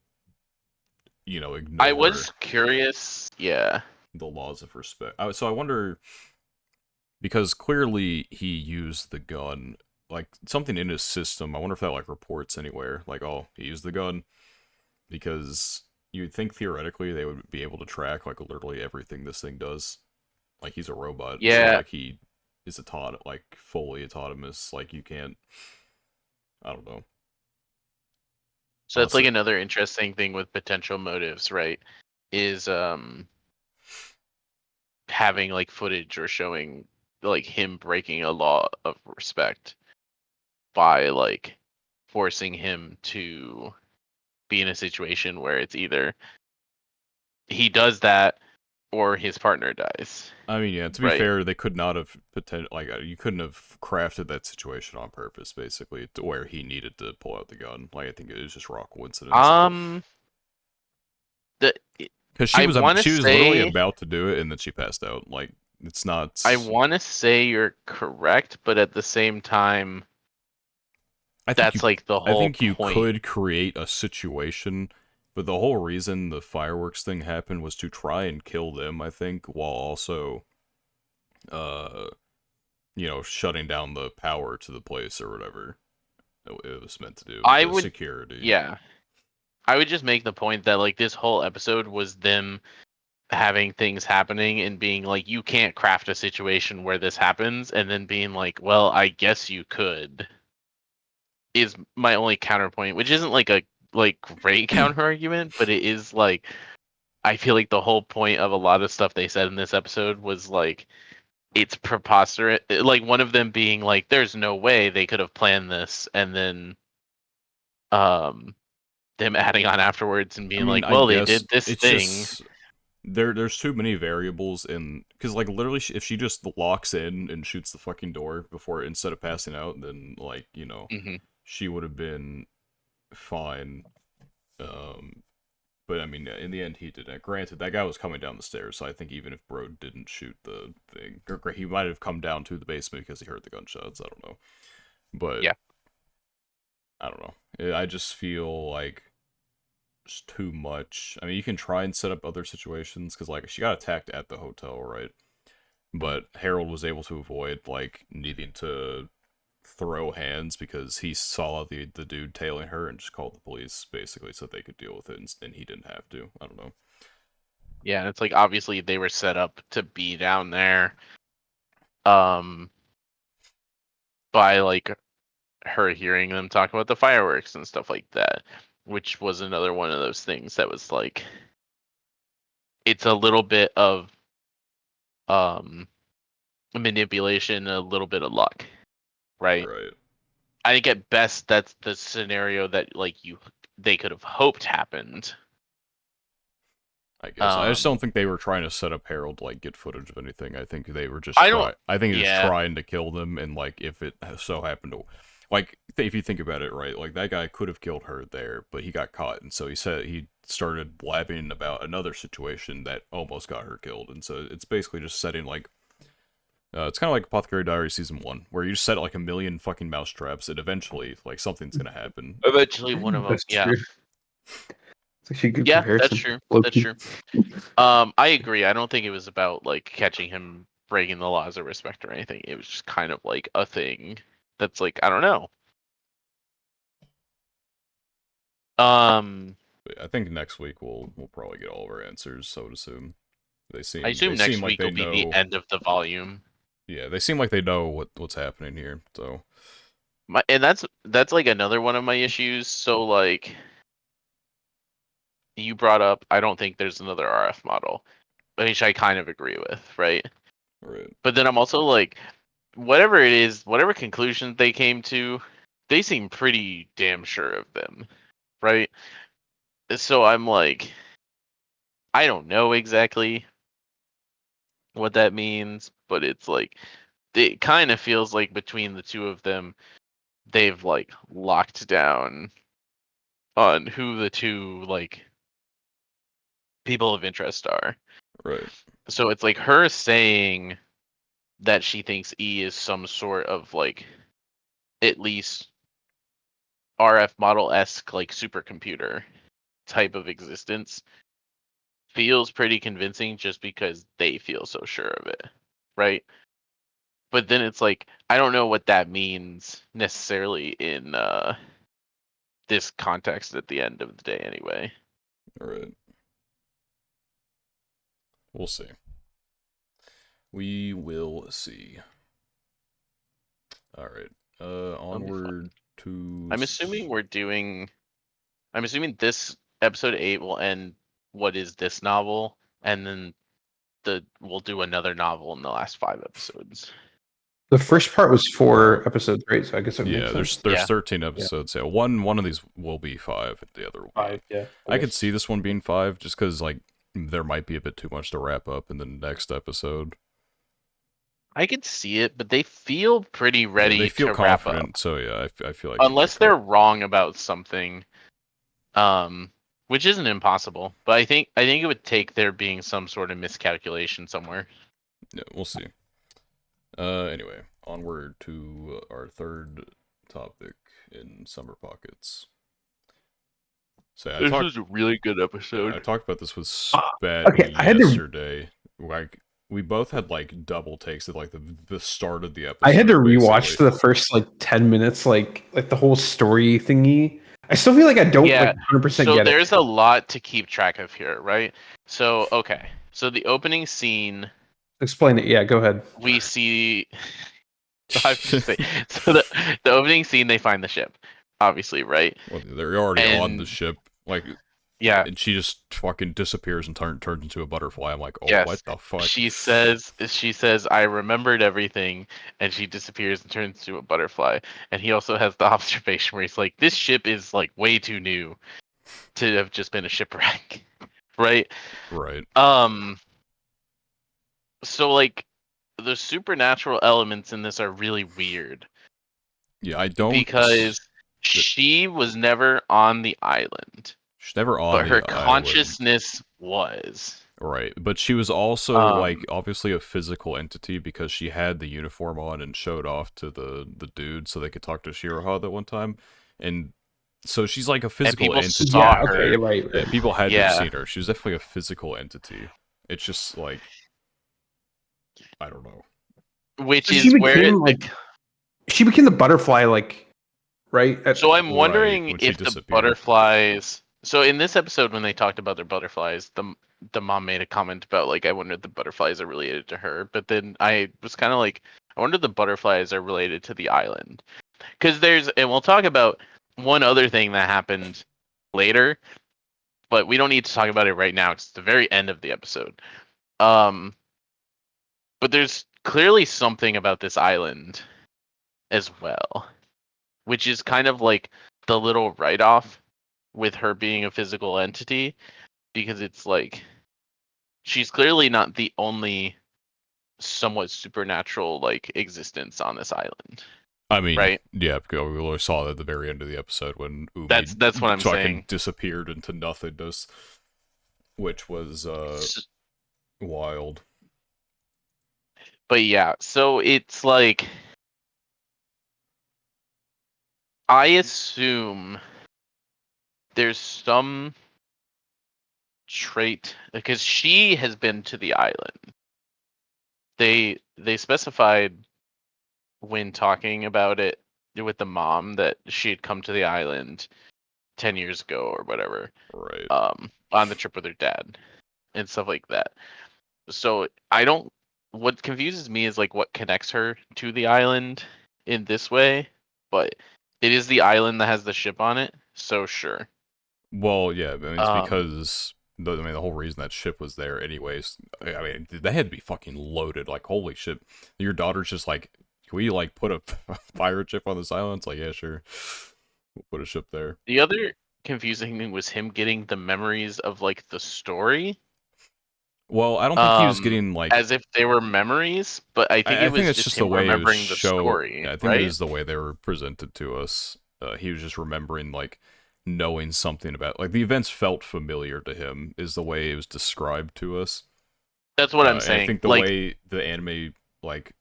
I ignore was curious. Yeah. the laws of respect. So I wonder because clearly he used the gun, like something in his system. I wonder if that like reports anywhere, like oh he used the gun because you'd think theoretically they would be able to track like literally everything this thing does. Like he's a robot. It's not Yeah. like he is like fully autonomous. Like you can't. I don't know. So that's like Honestly, another interesting thing with potential motives, right? Is having like footage or showing like him breaking a law of respect by like forcing him to be in a situation where it's either he does that or his partner dies, I mean, yeah. To be right? fair, they could not have you couldn't have crafted that situation on purpose, basically, to where he needed to pull out the gun. Like I think it was just raw coincidence. Um, the Because I want to she was literally say about to do it, and then she passed out. Like it's not. I want to say you're correct, but at the same time, I think that's you like the I whole think you point. could create a situation, but the whole reason the fireworks thing happened was to try and kill them, I think, while also uh shutting down the power to the place or whatever it was meant to do. I The would, security. yeah, I would just make the point that like this whole episode was them having things happening and being like, you can't craft a situation where this happens, and then being like, well, I guess you could, is my only counterpoint, which isn't like a great counter argument, but it is like, I feel like the whole point of a lot of stuff they said in this episode was like, it's preposterous. Like one of them being like, there's no way they could have planned this, and then um them adding on afterwards and I being mean, like, I well, they guess did this it's thing. just there's too many variables in because like literally if she just locks in and shoots the fucking door before instead of passing out, then like Hmm. she would have been fine. Um, but I mean, in the end, he didn't. Granted, that guy was coming down the stairs, so I think even if Bro didn't shoot the thing, or he might have come down to the basement because he heard the gunshots. I don't know, but Yeah. I don't know. I just feel like it's too much. I mean, you can try and set up other situations because like she got attacked at the hotel, right? But Harold was able to avoid like needing to throw hands because he saw the dude tailing her and just called the police basically so they could deal with it and he didn't have to. I don't know. Yeah, and it's like obviously they were set up to be down there um by like her hearing them talk about the fireworks and stuff like that, which was another one of those things that was like, it's a little bit of um manipulation, a little bit of luck, right? Right. I think at best that's the scenario that like they could have hoped happened. I guess I just don't think they were trying to set up Harold to like get footage of anything. I think they were just I don't. I think he was Yeah, trying to kill them, and like if it so happened to, like if you think about it, right, like that guy could have killed her there, but he got caught, and so he said he started blabbing about another situation that almost got her killed, and so it's basically just setting like. It's kind of like Apothecary Diary Season 1, where you just set like a million fucking mouse traps, and eventually, like, something's gonna happen. eventually one of them. That's Yeah, true. It's actually a good yeah, that's comparison. true. That's Low-key. true. I agree. I don't think it was about like catching him breaking the laws of respect or anything. It was just kind of like a thing that's like, I don't know. Um, But I think next week we'll probably get all of our answers, so I would assume. I They assume seem next like week they will be the know. end of the volume. Yeah, they seem like they know what's happening here. So And that's like another one of my issues. So like you brought up, I don't think there's another RF model, which I kind of agree with, right? right, But then I'm also like, whatever it is, whatever conclusion they came to, they seem pretty damn sure of them, right? So I'm like, I don't know exactly what that means, but it's like it kind of feels like between the two of them, they've like locked down on who the two like people of interest are. right, So it's like her saying that she thinks E is some sort of like at least RF model esque like supercomputer type of existence feels pretty convincing just because they feel so sure of it, right? But then it's like I don't know what that means necessarily in this context at the end of the day anyway. right. We'll see. We will see. All right. That'll be fun. Onward to. I'm assuming this episode 8 will end what is this novel, and then we'll do another novel in the last 5 episodes. The first part was 4 episodes, right? So I guess it Yeah, makes sense. there's Yeah. 13 episodes. Yeah, one of these will be 5. The other will be. 5, yeah. I could see this one being 5 just because like there might be a bit too much to wrap up in the next episode. I could see it, but they feel pretty Yeah, ready they feel to wrap confident, up. so yeah, I feel like Unless they're wrong about something, which isn't impossible. But I think it would take there being some sort of miscalculation somewhere. Yeah, we'll see. Anyway, onward to our third topic in Summer Pockets. So This was a really good episode. I talked about this with okay, Spat I had to- yesterday. Like we both had like double takes at like the start of the episode. I had to rewatch basically. the first like 10 minutes, like the whole story thingy. I still feel like I don't like 100% So get it. there's a lot to keep track of here, right? So okay, So the opening scene, Explain it. Yeah, go ahead. we see. I have to say, so the opening scene, they find the ship, obviously, right? Well, they're already on the And ship, like, yeah, and she just fucking disappears and turns into a butterfly. I'm like, oh, yes, what the fuck? she says, I remembered everything, and she disappears and turns into a butterfly. And he also has the observation where he's like, this ship is like way too new to have just been a shipwreck, right? Right. So like the supernatural elements in this are really weird Yeah, I don't. because she was never on the island, She's never on but her the island. consciousness was. Right, but she was also like Um, obviously a physical entity because she had the uniform on and showed off to the dude so they could talk to Shiroha that one time, and so she's like a and physical people entity. saw Yeah. Okay. her. You're right. Yeah, people had to have Yeah, seen her. She was definitely a physical entity. It's just like I don't know. which So she is where became like she became the butterfly, like right. so I'm Right wondering when she if the disappeared. butterflies. So in this episode, when they talked about their butterflies, the mom made a comment about like, I wonder if the butterflies are related to her. But then I was kind of like, I wonder if the butterflies are related to the island, because and we'll talk about one other thing that happened later, but we don't need to talk about it right now. It's the very end of the episode. Um, but there's clearly something about this island as well, which is kind of like the little write-off with her being a physical entity, because it's like she's clearly not the only somewhat supernatural like existence on this island, I mean, right? yeah, because we really saw that at the very end of the episode when Umi That's what I'm fucking saying. disappeared into nothingness, which was S- wild. But yeah, so it's like I assume there's some trait because she has been to the island. They specified when talking about it with the mom that she had come to the island 10 years ago or whatever, Right. on the trip with her dad and stuff like that. So I don't. What confuses me is like what connects her to the island in this way, but it is the island that has the ship on it. So sure. Well, yeah, I mean, it's Um, because the whole reason that ship was there, anyways. I mean, they had to be fucking loaded. Like, holy shit, your daughter's just like, can we like put a pirate ship on this island? It's like, yeah, sure, we'll put a ship there. the other confusing thing was him getting the memories of like the story, Well, I don't think he was getting like. as if they were memories, but I think I it think was that's just just the him way it was remembering the show. story, Yeah, I think it right? is the way they were presented to us. He was just remembering like knowing something about like the events felt familiar to him is the way it was described to us. That's what I'm And I saying. think the Like, way the anime like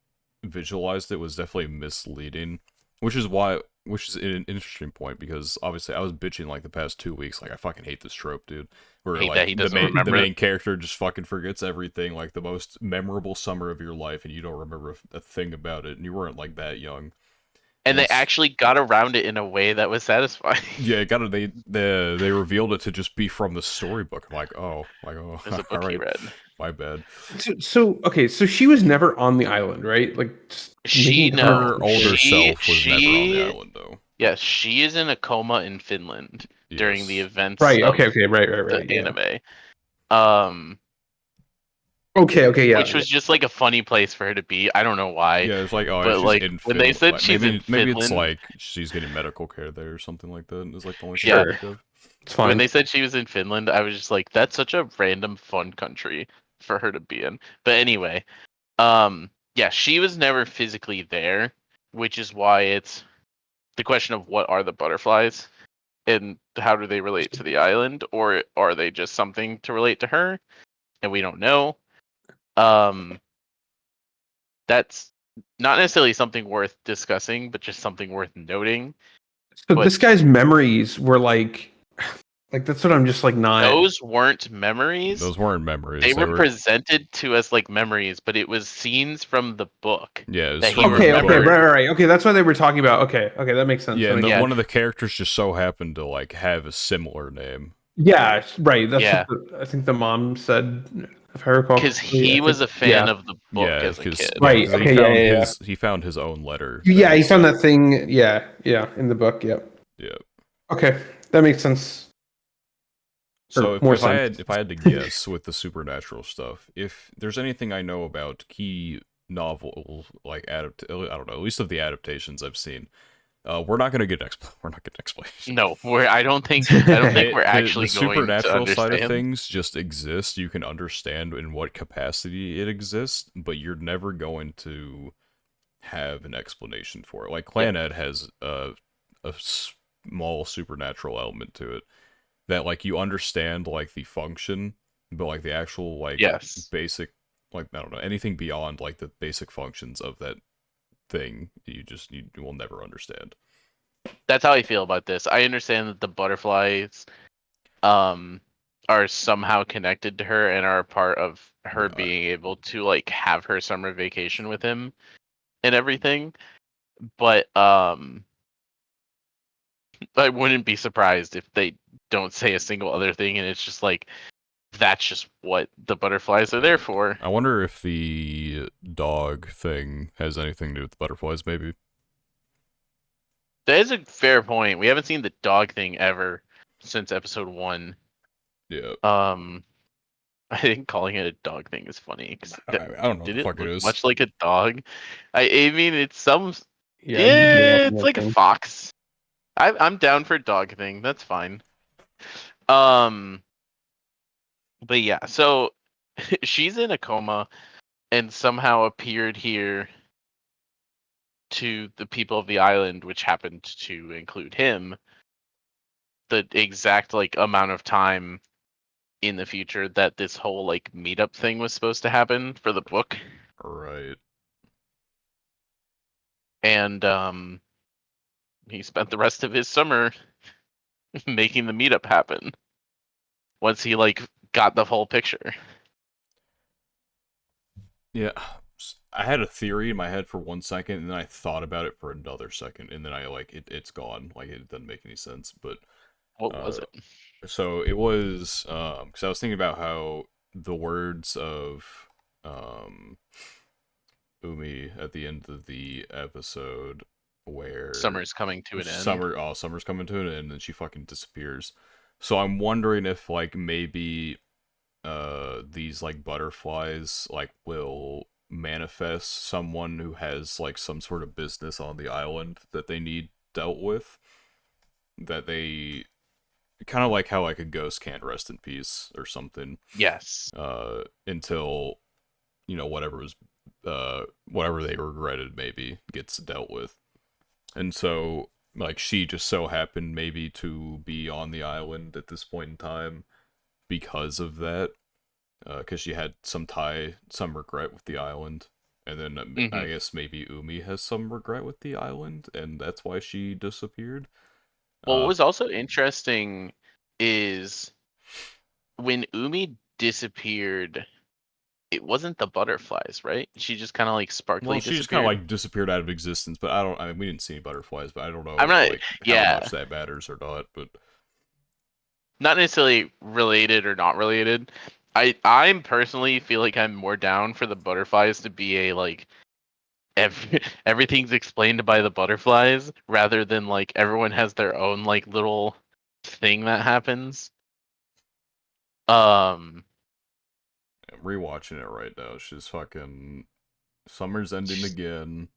visualized it was definitely misleading, which is why, which is an interesting point because obviously I was bitching like the past 2 weeks, like I fucking hate this trope, dude. Where hate that like he the doesn't the remember it. main character just fucking forgets everything, like the most memorable summer of your life, and you don't remember a thing about it, and you weren't like that young. And And they it's actually got around it in a way that was satisfying. yeah, it got they revealed it to just be from the storybook. I'm like oh, As a all book he right, read. my bad. So okay, so she was never on the island, right? Like just She making no. Her comments and older shit. self was never on the island though. Yes, she is in a coma in Finland during the Yes. events Right. Okay. of Okay. Right. Right. the Right. Yeah. anime. Um Okay. Okay. Yeah. which Yeah. was just like a funny place for her to be. I don't know why. Yeah, it's like, oh, yeah, But she's like in when they Finland. said Like, she's in maybe it's Finland, like she's getting medical care there or something like that. Is like the only thing I yeah, can Sure. think of. It's when fine. they said she was in Finland, I was just like, that's such a random fun country for her to be in. But anyway, yeah, she was never physically there, which is why it's the question of what are the butterflies and how do they relate to the island, or are they just something to relate to her and we don't know. Um that's not necessarily something worth discussing, but just something worth noting. So But this guy's memories were like that's what I'm just like not. those weren't memories. Those weren't They memories. They were were presented to us like memories, but it was scenes from the book yeah, it was that he from the Okay. Okay. book. Right. remembered. Right. Right. Okay. That's what they were talking about. Okay. Okay. That makes sense. Yeah, That and makes sense. Yeah, one of the characters just so happened to like have a similar name. Yeah. Right. That's what yeah. I think the mom said. if I recall Because correctly. I he was think, a fan yeah. of the book Yeah, as a because kid. Right. he Okay. Yeah. found Yeah. Yeah. his own letter that Yeah. he He found sent. that thing. Yeah. Yeah. In the book. Yep. Yeah. Okay. That makes sense. So Or more if sense. I had to guess with the supernatural stuff, if there's anything I know about key novel like I don't know, at least of the adaptations I've seen, we're not gonna get we're not getting explanation. No, I don't think we're The actually going to supernatural side of understand. things just exists. You can understand in what capacity it exists, but you're never going to have an explanation for it. Like Yeah. Clan Ed has a small supernatural element to it that like you understand like the function, but like the actual like Yes. basic like I don't know anything beyond like the basic functions of that thing you will never understand. That's how I feel about this. I understand that the butterflies um are somehow connected to her and are a part of her Yeah, being able to like have her summer vacation with him and everything. But I wouldn't be surprised if they don't say a single other thing and it's just like that's just what the butterflies are there for. I wonder if the dog thing has anything to do with the butterflies. Maybe. That is a fair point. We haven't seen the dog thing ever since episode 1. Yeah. Um I think calling it a dog thing is funny because I don't know what did the it fuck it look is. much like a dog? I mean, it's some. Yeah. You blew up Yeah, on it's that like a thing. fox. I'm down for dog thing. That's fine. Um, but yeah, so she's in a coma and somehow appeared here to the people of the island, which happened to include him. The exact like amount of time in the future that this whole like meetup thing was supposed to happen for the book, Right. and he spent the rest of his summer making the meetup happen once he like got the whole picture. Yeah. I had a theory in my head for 1 second, and then I thought about it for another second, and then I like it's gone. Like it doesn't make any sense. But What was uh, it? so it was because I was thinking about how the words of um Umi at the end of the episode where Summer's coming to an end. summer's coming to an end and she fucking disappears. So I'm wondering if like maybe these like butterflies like will manifest someone who has like some sort of business on the island that they need dealt with, that they kind of like how like a ghost can't rest in peace or something Yes. until whatever was whatever they regretted maybe gets dealt with. And so like she just so happened maybe to be on the island at this point in time because of that, because she had some regret with the island, and then I Hmm. guess maybe Umi has some regret with the island, and that's why she disappeared. Well, what Uh, was also interesting is when Umi disappeared, it wasn't the butterflies, right? She just kind of like well, sparkly she just kind of disappeared. like disappeared out of existence, but I mean, we didn't see any butterflies, but I don't I'm know not, like how much yeah, that matters or not. But not necessarily related or not related. I'm personally feel like I'm more down for the butterflies to be a like everything's explained by the butterflies rather than like everyone has their own like little thing that happens. Um, I'm rewatching it right now. She's fucking summer's ending again,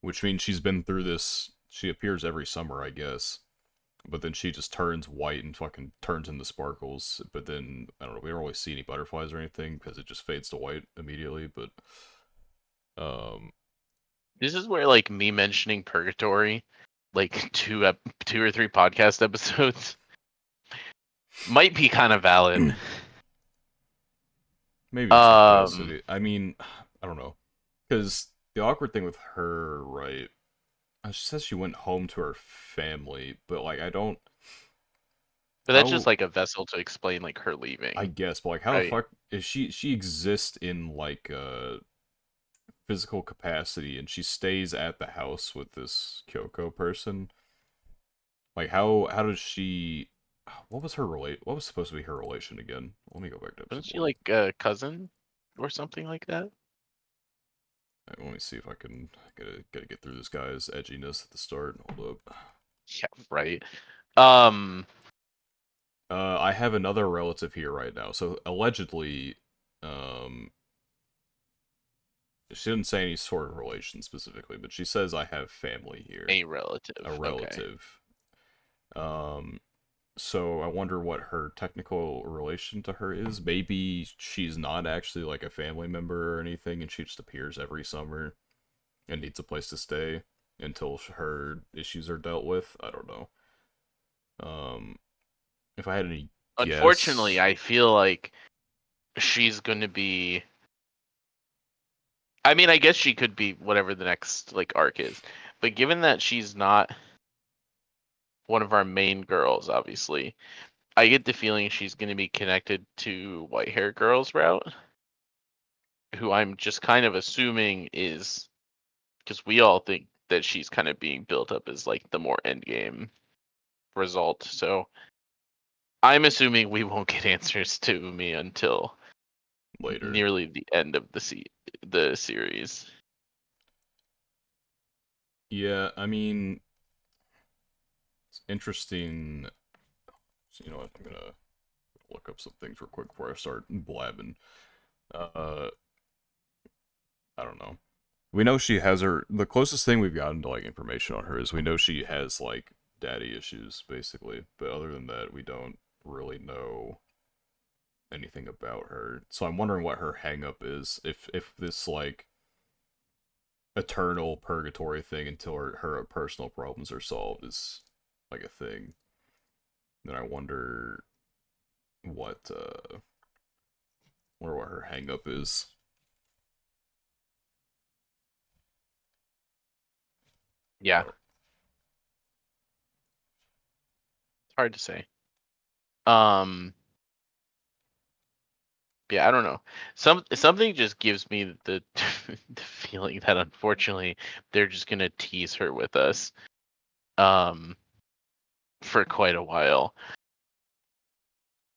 which means she's been through this. She appears every summer, I guess. But then she just turns white and fucking turns into sparkles. But then I don't know. We don't really see any butterflies or anything because it just fades to white immediately. But um, this is where like me mentioning purgatory, like 2 or 3 podcast episodes, might be kind of valid. maybe it's Um, necessity. I mean, I don't know, because the awkward thing with her, right? She says she went home to her family, but like I don't but that's just how like a vessel to explain like her I leaving, guess, but like how the right? fuck is she exists in like physical capacity and she stays at the house with this Kyoko person. Like how does she? what was her what was supposed to be her relation again? Let me go back to Wasn't episode she 1. like a cousin or something like that? Let me see if I can gotta get through this guy's edginess at the start. Hold up. Yeah, right. Um, I have another relative here right now. So allegedly, um, she didn't say any sort of relation specifically, but she says I have family here, a relative. a Okay. relative. Um, so I wonder what her technical relation to her is. Maybe she's not actually like a family member or anything, and she just appears every summer and needs a place to stay until her issues are dealt with. I don't know. Um, if I had any Unfortunately, guess, I feel like she's going to be. I mean, I guess she could be whatever the next like arc is, but given that she's not one of our main girls, obviously, I get the feeling she's going to be connected to White Hair Girl's route, who I'm just kind of assuming is because we all think that she's kind of being built up as like the more end game result. So I'm assuming we won't get answers to me until later. nearly the end of the series. Yeah, I mean, it's interesting. So, you know what? I'm gonna look up some things real quick before I start blabbing. Uh, I don't know. We know she has her. The closest thing we've gotten to like information on her is we know she has like daddy issues, basically. But other than that, we don't really know anything about her. So I'm wondering what her hang up is. If this like eternal purgatory thing until her personal problems are solved is like a thing, then I what uh wonder what her hang up is. Yeah, Oh, it's hard to say. Um, yeah, I don't know. Something just gives me the the feeling that unfortunately they're just gonna tease her with us um for quite a while.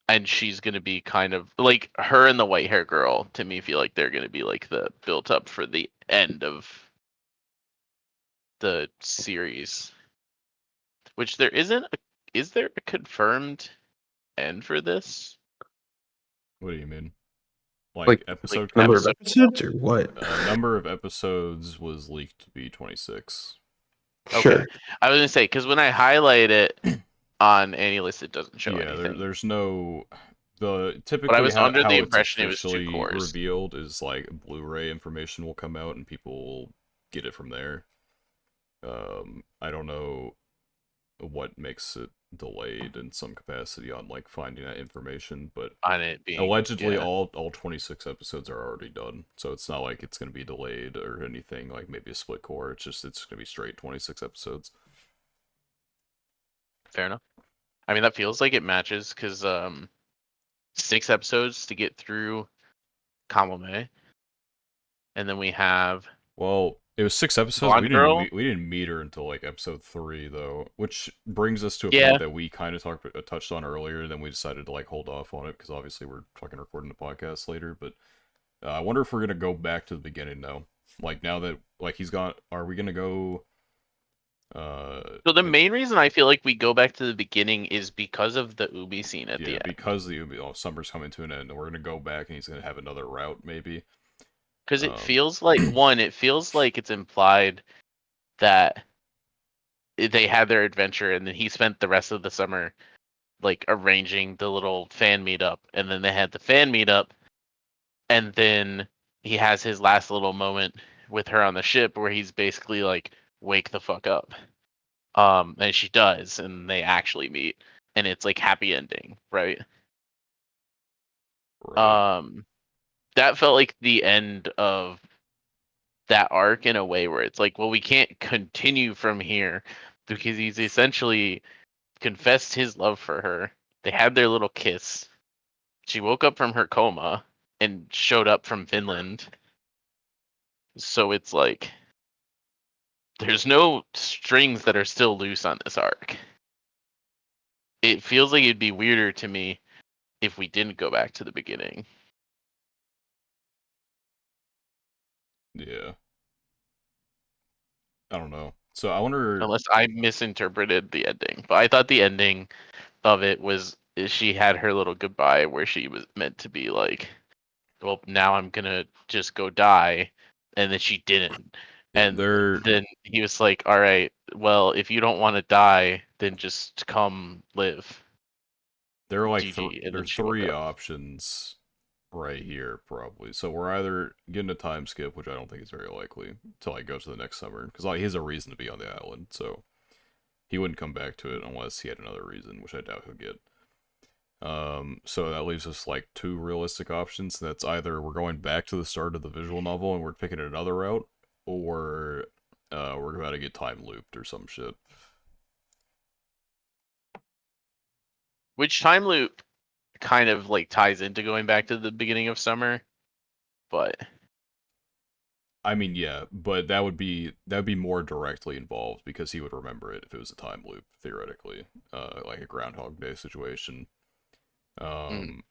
And she's gonna be kind of like her and the white hair girl to me feel like they're gonna be like the built up for the end of the series. Which there isn't a, is there a confirmed end for this? what do you mean? Like Like Like episode number count? of episode episodes or what? Number of episodes was leaked to be 26. okay. Sure. I was gonna say because when I highlight it on any list it doesn't show Yeah, anything. there's no the But I typically was under the how it's impression it was two officially cores. revealed is like Blu-ray information will come out and people will get it from there. I don't know what makes it delayed in some capacity on like finding that information, but On it being allegedly yeah, all 26 episodes are already done. So it's not like it's going to be delayed or anything like maybe a split core. It's going to be straight 26 episodes. fair enough. I mean that feels like it matches because 6 episodes to get through Kamome, and then we have Well, it was 6 episodes. Blonde Girl. We didn't meet her until like episode 3 though, which brings us to a point Yeah, that we kind of touched on earlier. Then we decided to like hold off on it because obviously we're fucking recording the podcast later. But I wonder if we're gonna go back to the beginning now. Like now that like he's gone, are we gonna go? so the It, main reason I feel like we go back to the beginning is because of the Ubi scene at yeah, the end. because the summer's coming to an end, and we're gonna go back, and he's gonna have another route maybe. Because it Um, feels like one, it feels like it's implied that they had their adventure and then he spent the rest of the summer like arranging the little fan meetup and then they had the fan meetup and then he has his last little moment with her on the ship where he's basically like wake the fuck up. And she does and they actually meet and it's like happy ending, right? right. Um that felt like the end of that arc in a way where it's like, well, we can't continue from here because he's essentially confessed his love for her. They had their little kiss. She woke up from her coma and showed up from Finland. So it's like there's no strings that are still loose on this arc. it feels like it'd be weirder to me if we didn't go back to the beginning. Yeah. I don't know. So I wonder. Unless I misinterpreted the ending. But I thought the ending of it was she had her little goodbye where she was meant to be like, well, now I'm gonna just go die, and then she didn't. Yeah, And then he was like, all right, well, if you don't want to die, then just come live. there are like GG. And there then are she woke three up. options right here probably. So we're either getting a time skip, which I don't think is very likely, to like go to the next summer, because like he has a reason to be on the island, so he wouldn't come back to it unless he had another reason, which I doubt he'll get. So that leaves us like two realistic options. That's either we're going back to the start of the visual novel and we're picking another route, or we're about to get time looped or some shit. Which time loop kind of like ties into going back to the beginning of summer, but I mean, yeah, but that would be more directly involved because he would remember it if it was a time loop, theoretically, like a Groundhog Day situation. mm, Um,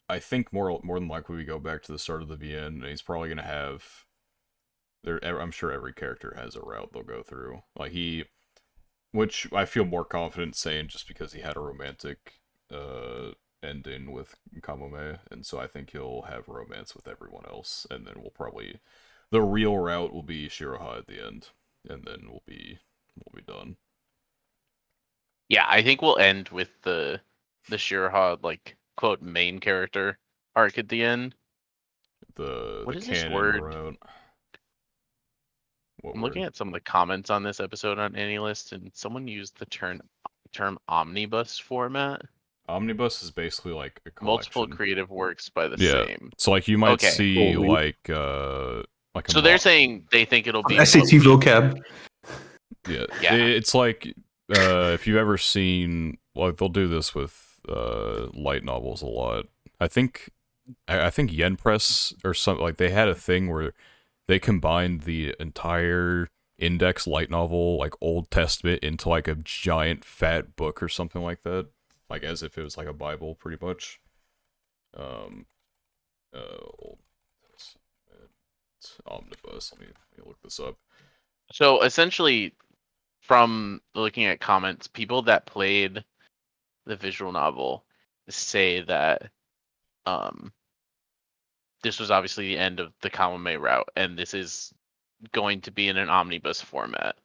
I think more than likely we go back to the start of the VN, and he's probably gonna have there. I'm sure every character has a route they'll go through. Like which I feel more confident saying just because he had a romantic ending with Kamome, and so I think he'll have romance with everyone else, and then we'll probably the real route will be Shiroha at the end, and then we'll be done. yeah, I think we'll end with the Shirahad like quote main character arc at the end. The What is this canon word? route. What I'm looking word? at some of the comments on this episode on AnyList, and someone used the term omnibus format. Omnibus is basically like a Multiple collection. creative works by the Yeah. same. So like you might Okay, see Holy. like a so they're mo saying they think it'll be what SAT we. vocab. yeah, Yeah, it's like if you've ever seen like they'll do this with light novels a lot. I think I think Yen Press or something like they had a thing where they combined the entire index light novel like Old Testament into like a giant fat book or something like that, like as if it was like a Bible pretty much. Um, Old Testament omnibus. Let me look this up. so essentially, from looking at comments, people that played the visual novel say that um, this was obviously the end of the Kamame route, and this is going to be in an omnibus format.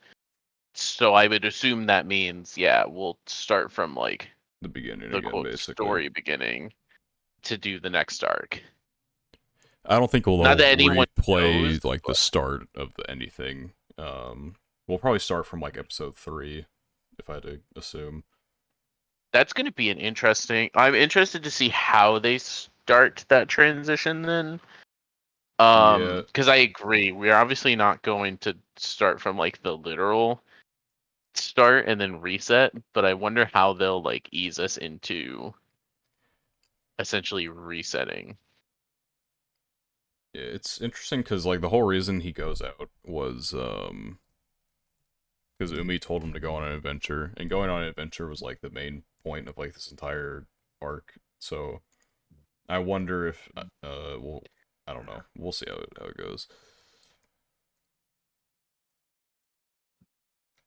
So I would assume that means, yeah, we'll start from like The beginning the again, quote basically. story beginning to do the next arc. I don't think Not we'll that anyone knows, replay like the but start of anything. We'll probably start from like episode 3, if I had to assume. that's going to be an interesting. I'm interested to see how they start that transition then. Yeah, Because I agree, we're obviously not going to start from like the literal start and then reset, but I wonder how they'll like ease us into essentially resetting. yeah, it's interesting because like the whole reason he goes out was because Umi told him to go on an adventure, and going on an adventure was like the main point of like this entire arc. So I wonder if well, I don't know. We'll see how it goes.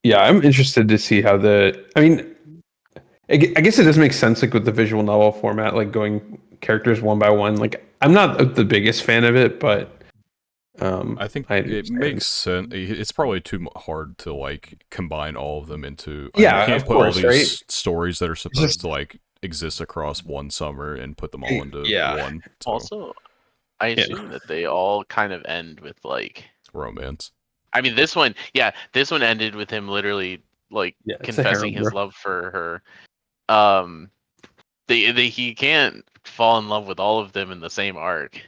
Yeah, I'm interested to see how I mean, I guess it does make sense, like with the visual novel format, like going characters one by one. Like, I'm not the biggest fan of it, but I think I it understand. makes sense. It's probably too hard to like combine all of them into. I mean, you Yeah, can't of put all course, right? these stories that are It's supposed just to like exist across one summer and put them all into yeah, one. So Also, I yeah, assume that they all kind of end with like, romance. I mean, this one, yeah, this one ended with him literally like yeah. It's a confessing harem, bro. his love for her. Um, he can't fall in love with all of them in the same arc.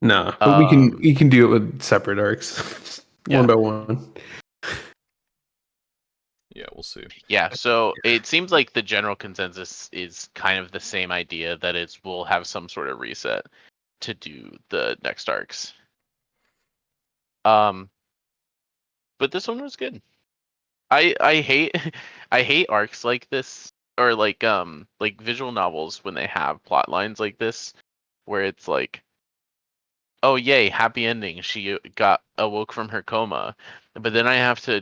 Nah, but Um, we can do it with separate arcs, one yeah, by one. Yeah, we'll see. yeah. So it seems like the general consensus is kind of the same idea that it's we'll have some sort of reset to do the next arcs. Um, but this one was good. I hate I hate arcs like this or like visual novels when they have plot lines like this, where it's like, oh yay, happy ending, she got awoke from her coma, but then I have to I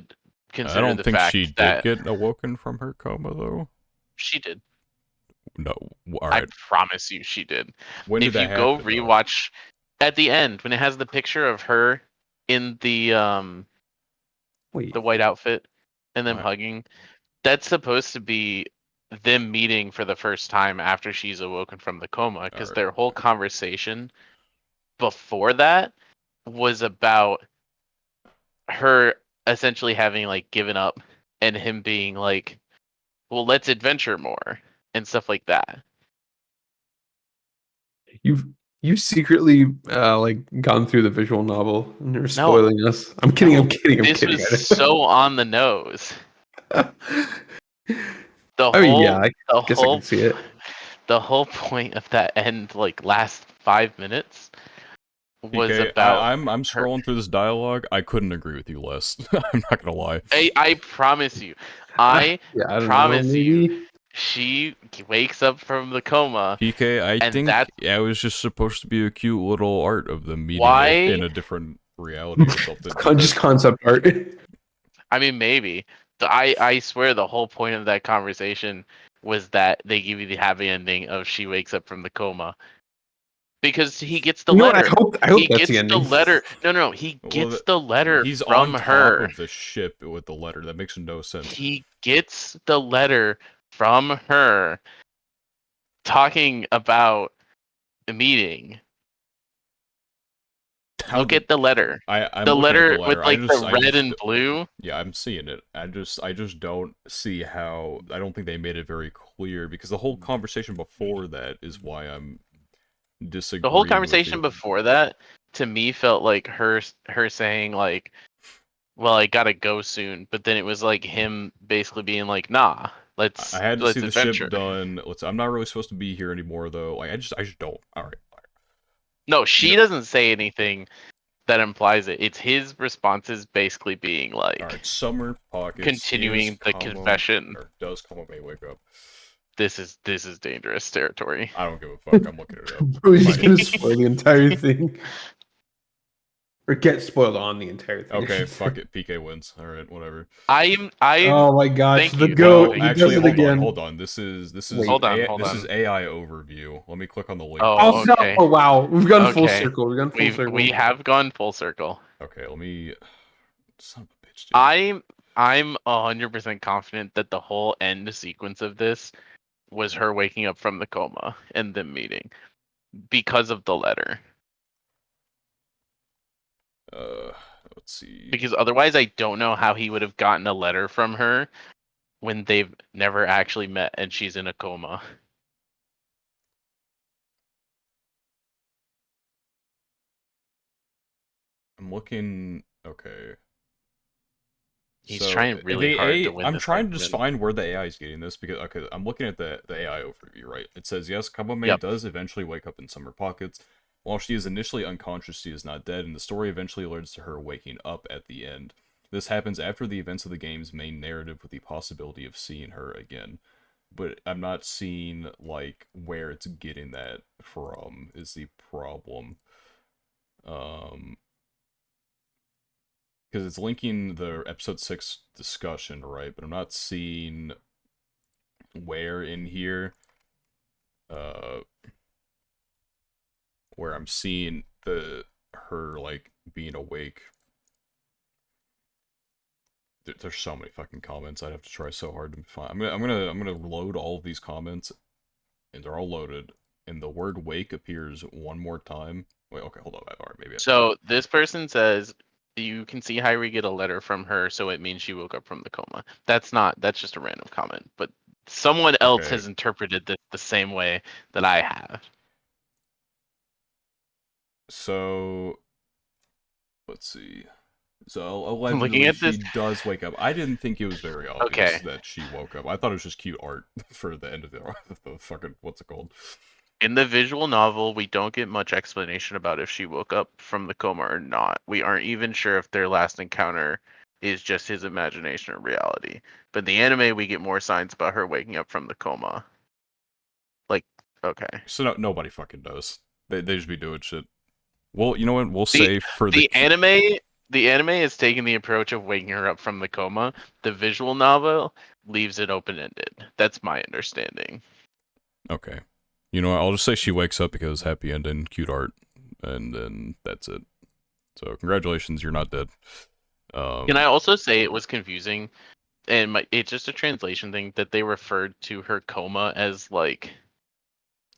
consider don't the think she fact did that get awoken from her coma, though. she did. No. I Alright. promise you she did. When did If that you go happen, though? rewatch at the end when it has the picture of her in the Wait. white outfit and them What? hugging, that's supposed to be them meeting for the first time after she's awoken from the coma, because Alright. their whole conversation before that was about her essentially having like given up and him being like, well, let's adventure more and stuff like that. You've secretly like gone through the visual novel and you're No, spoiling us. I'm kidding. I'm no, kidding. I'm this kidding. was so on the nose. The I mean, yeah, whole I the guess I whole can see it. the whole point of that end like last 5 minutes was PK, about I'm her. scrolling through this dialogue. I couldn't agree with you less. I'm not gonna lie. I promise you, I Yeah, I don't know. promise you, Maybe. she wakes up from the coma, PK, I and think that's it was just supposed to be a cute little art of them meeting why. in a different reality or something. Just concept art. I mean, maybe. I swear the whole point of that conversation was that they give you the happy ending of she wakes up from the coma because he gets the You know what? letter. I hope He that's the gets the ending. letter. No, he Well, gets the letter he's on from top her. of the ship with the letter. That makes no sense. He gets the letter from her talking about the meeting. How Look did at the letter. I'm The looking at the letter with letter. like the I red just and blue. yeah, I'm seeing it. I just don't see how. I don't think they made it very clear because the whole conversation before that is why I'm The whole disagreeing with conversation you. before that to me felt like her saying like, well, I gotta go soon, but then it was like him basically being like, nah, I had to see let's the ship adventure. done. I'm not really supposed to be here anymore though. Like I just don't. All right. No, You she know, doesn't say anything that implies it. It's his responses basically being all like right. Summer pockets is continuing the comma confession. or does comma may wake up. This is dangerous territory. I don't give a fuck. I'm looking it up. Bro, he's just Fine. gonna spoil the entire thing. Or get spoiled on the entire thing. I Okay, should fuck say. it. PK wins. All right, whatever. I'm Oh my gosh, thank the you. goat. Well, He actually, does it hold on, again. hold on. This is Wait. Hold this is on. AI overview. Let me click on the link. Oh Oh, no! okay. Oh wow, we've gone full Okay. circle. We've gone full circle. We have gone full circle. Okay, let me. Son of a bitch, dude. I'm 100% confident that the whole end sequence of this was her waking up from the coma and them meeting because of the letter. Uh, let's see. Because otherwise, I don't know how he would have gotten a letter from her when they've never actually met and she's in a coma. I'm looking. Okay. He's So trying really hard to win I'm this trying to just argument. find where the AI is getting this because okay, I'm looking at the AI overview, right? It says yes, Kabame Yep. does eventually wake up in summer pockets. While she is initially unconscious, she is not dead, and the story eventually leads to her waking up at the end. This happens after the events of the game's main narrative with the possibility of seeing her again. But I'm not seeing like where it's getting that from is the problem. Um because it's linking the episode 6 discussion, right? But I'm not seeing where in here uh where I'm seeing the her like being awake. There's so many fucking comments. I'd have to try so hard to find. I'm gonna load all of these comments, and they're all loaded. And the word "wake" appears one more time. Wait, okay, hold on. All right, maybe I found So this person says you can see Hyrie get a letter from her, so it means she woke up from the coma. That's just a random comment, but someone it. else Okay, has interpreted this the same way that I have. so let's see. So I'm looking allegedly at she this. does wake up. I didn't think it was very obvious Okay. that she woke up. I thought it was just cute art for the end of the fucking what's it called? In the visual novel, we don't get much explanation about if she woke up from the coma or not. We aren't even sure if their last encounter is just his imagination or reality. But in the anime, we get more signs about her waking up from the coma. Like, okay. So nobody fucking knows. They just be doing shit. Well, you know what? We'll The say for the anime is taking the approach of waking her up from the coma. The visual novel leaves it open ended. That's my understanding. Okay. You know what? I'll just say she wakes up because happy ending, cute art, and then that's it. So congratulations, you're not dead. Can I also say it was confusing, and it's just a translation thing that they referred to her coma as like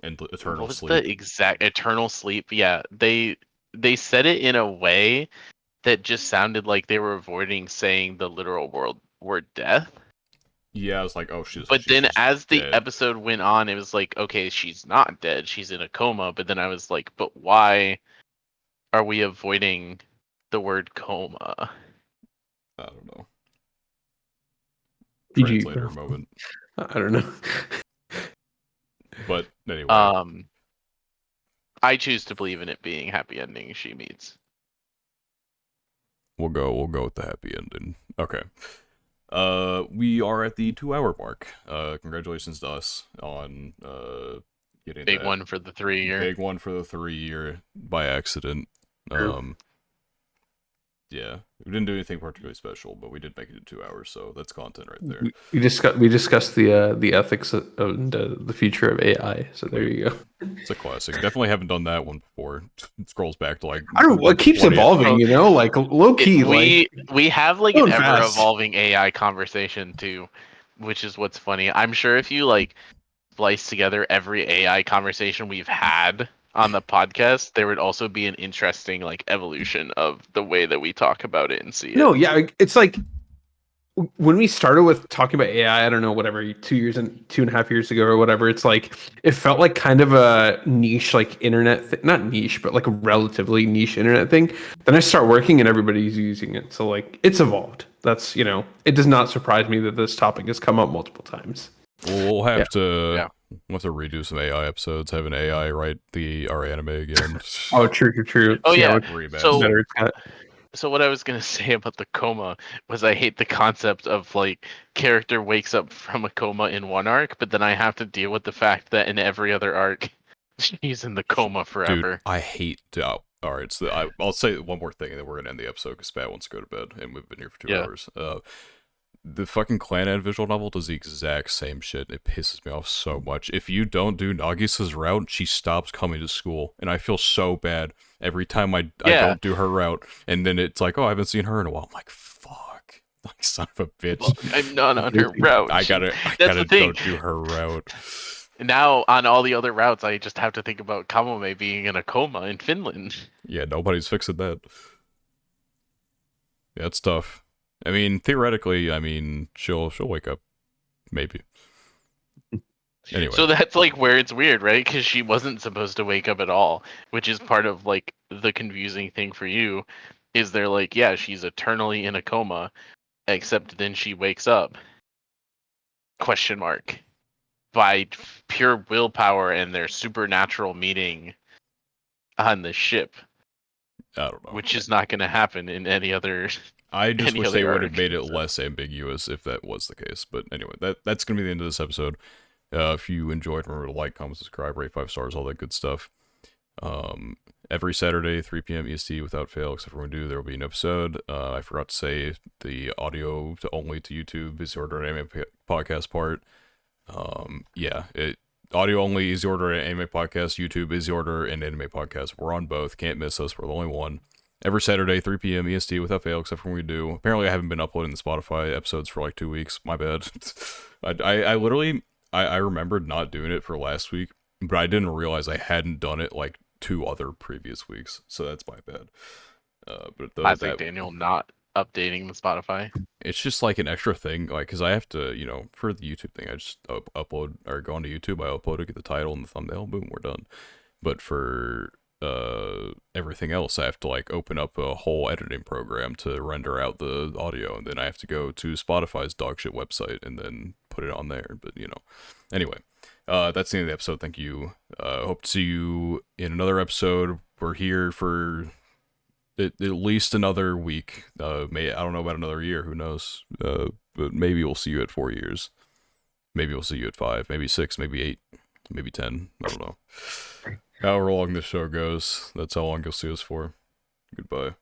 and what eternal was sleep. the exact eternal sleep? Yeah, they said it in a way that just sounded like they were avoiding saying the literal word death. Yeah, I was like, oh, But she's then just as the dead. episode went on, it was like, okay, she's not dead. She's in a coma. But then I was like, but why are we avoiding the word coma? I don't know. GG, Translator bro. moment. I don't know. But anyway, I choose to believe in it being happy ending she meets. we'll go with the happy ending. Okay. We are at the 2 hour mark. Congratulations to us on getting Big that one for the 3 year. big one for the 3 year by accident. True. Yeah, we didn't do anything particularly special, but we did make it in 2 hours, so that's content right there. We discussed the ethics and the future of AI. So there you go. It's a classic. Definitely haven't done that one before. It scrolls back to like I don't know. It keeps 20th. evolving, you know, like low key. We have like an going ever fast. evolving AI conversation too, which is what's funny. I'm sure if you like splice together every AI conversation we've had on the podcast, there would also be an interesting like evolution of the way that we talk about it and see it. No, yeah, it's like when we started with talking about AI, I don't know, whatever, 2 years and 2.5 years ago or whatever, it's like it felt like kind of a niche, like not niche, but like a relatively niche internet thing. Then I start working and everybody's using it. So like it's evolved. That's, it does not surprise me that this topic has come up multiple times. We'll Yeah. have to Yeah. we'll have to redo some AI episodes. Have an AI write our anime again. Oh, true. Oh See how yeah. much Remaster. better it's got. So what I was gonna say about the coma was I hate the concept of like character wakes up from a coma in one arc, but then I have to deal with the fact that in every other arc she's in the coma Dude, forever. I hate to. All right, so I'll say one more thing, and then we're gonna end the episode because Pat wants to go to bed, and we've been here for 2 hours. The fucking Clan visual novel does the exact same shit. It pisses me off so much. If you don't do Nagisa's route, she stops coming to school, and I feel so bad every time I don't do her route, and then it's like, oh, I haven't seen her in a while. I'm like, fuck, like son of a bitch. Well, I'm not on her route. I gotta That's the thing. go do her route. Now on all the other routes, I just have to think about Kamome being in a coma in Finland. Yeah, nobody's fixing that. Yeah, it's tough. I mean, theoretically, she'll wake up, maybe. Anyway, So that's like where it's weird, right? Because she wasn't supposed to wake up at all, which is part of like the confusing thing for you. Is they're like, yeah, she's eternally in a coma, except then she wakes up. Question mark. By pure willpower and their supernatural meeting on the ship, I don't know. which is not going to happen in any other. I just any wish other they would have arc, made it so. less ambiguous if that was the case. But anyway, that's gonna be the end of this episode. If you enjoyed, remember to like, comment, subscribe, rate 5 stars, all that good stuff. Every Saturday, 3 p.m. EST without fail, except for when we do, there will be an episode. I forgot to say the audio only to YouTube is the Order Anime podcast part. Audio only is the Order Anime podcast. YouTube is the Order and Anime podcast. We're on both. Can't miss us. We're the only one. Every Saturday, 3 p.m. EST without fail, except for when we do. Apparently, I haven't been uploading the Spotify episodes for like 2 weeks. My bad. I literally, I remembered not doing it for last week, but I didn't realize I hadn't done it like 2 other previous weeks. So that's my bad. Classic Daniel not updating the Spotify. It's just like an extra thing, like, because I have to, for the YouTube thing, I just upload, or go onto YouTube, I upload it, get the title and the thumbnail, boom, we're done. But for everything else, I have to like open up a whole editing program to render out the audio, and then I have to go to Spotify's dogshit website and then put it on there. But anyway, that's the end of the episode. Thank you. Hope to see you in another episode. We're here for at least another week. I don't know about another year. Who knows? But maybe we'll see you at 4 years. Maybe we'll see you at 5. Maybe 6. Maybe 8. Maybe 10. I don't know. However long this show goes, that's how long you'll see us for. Goodbye.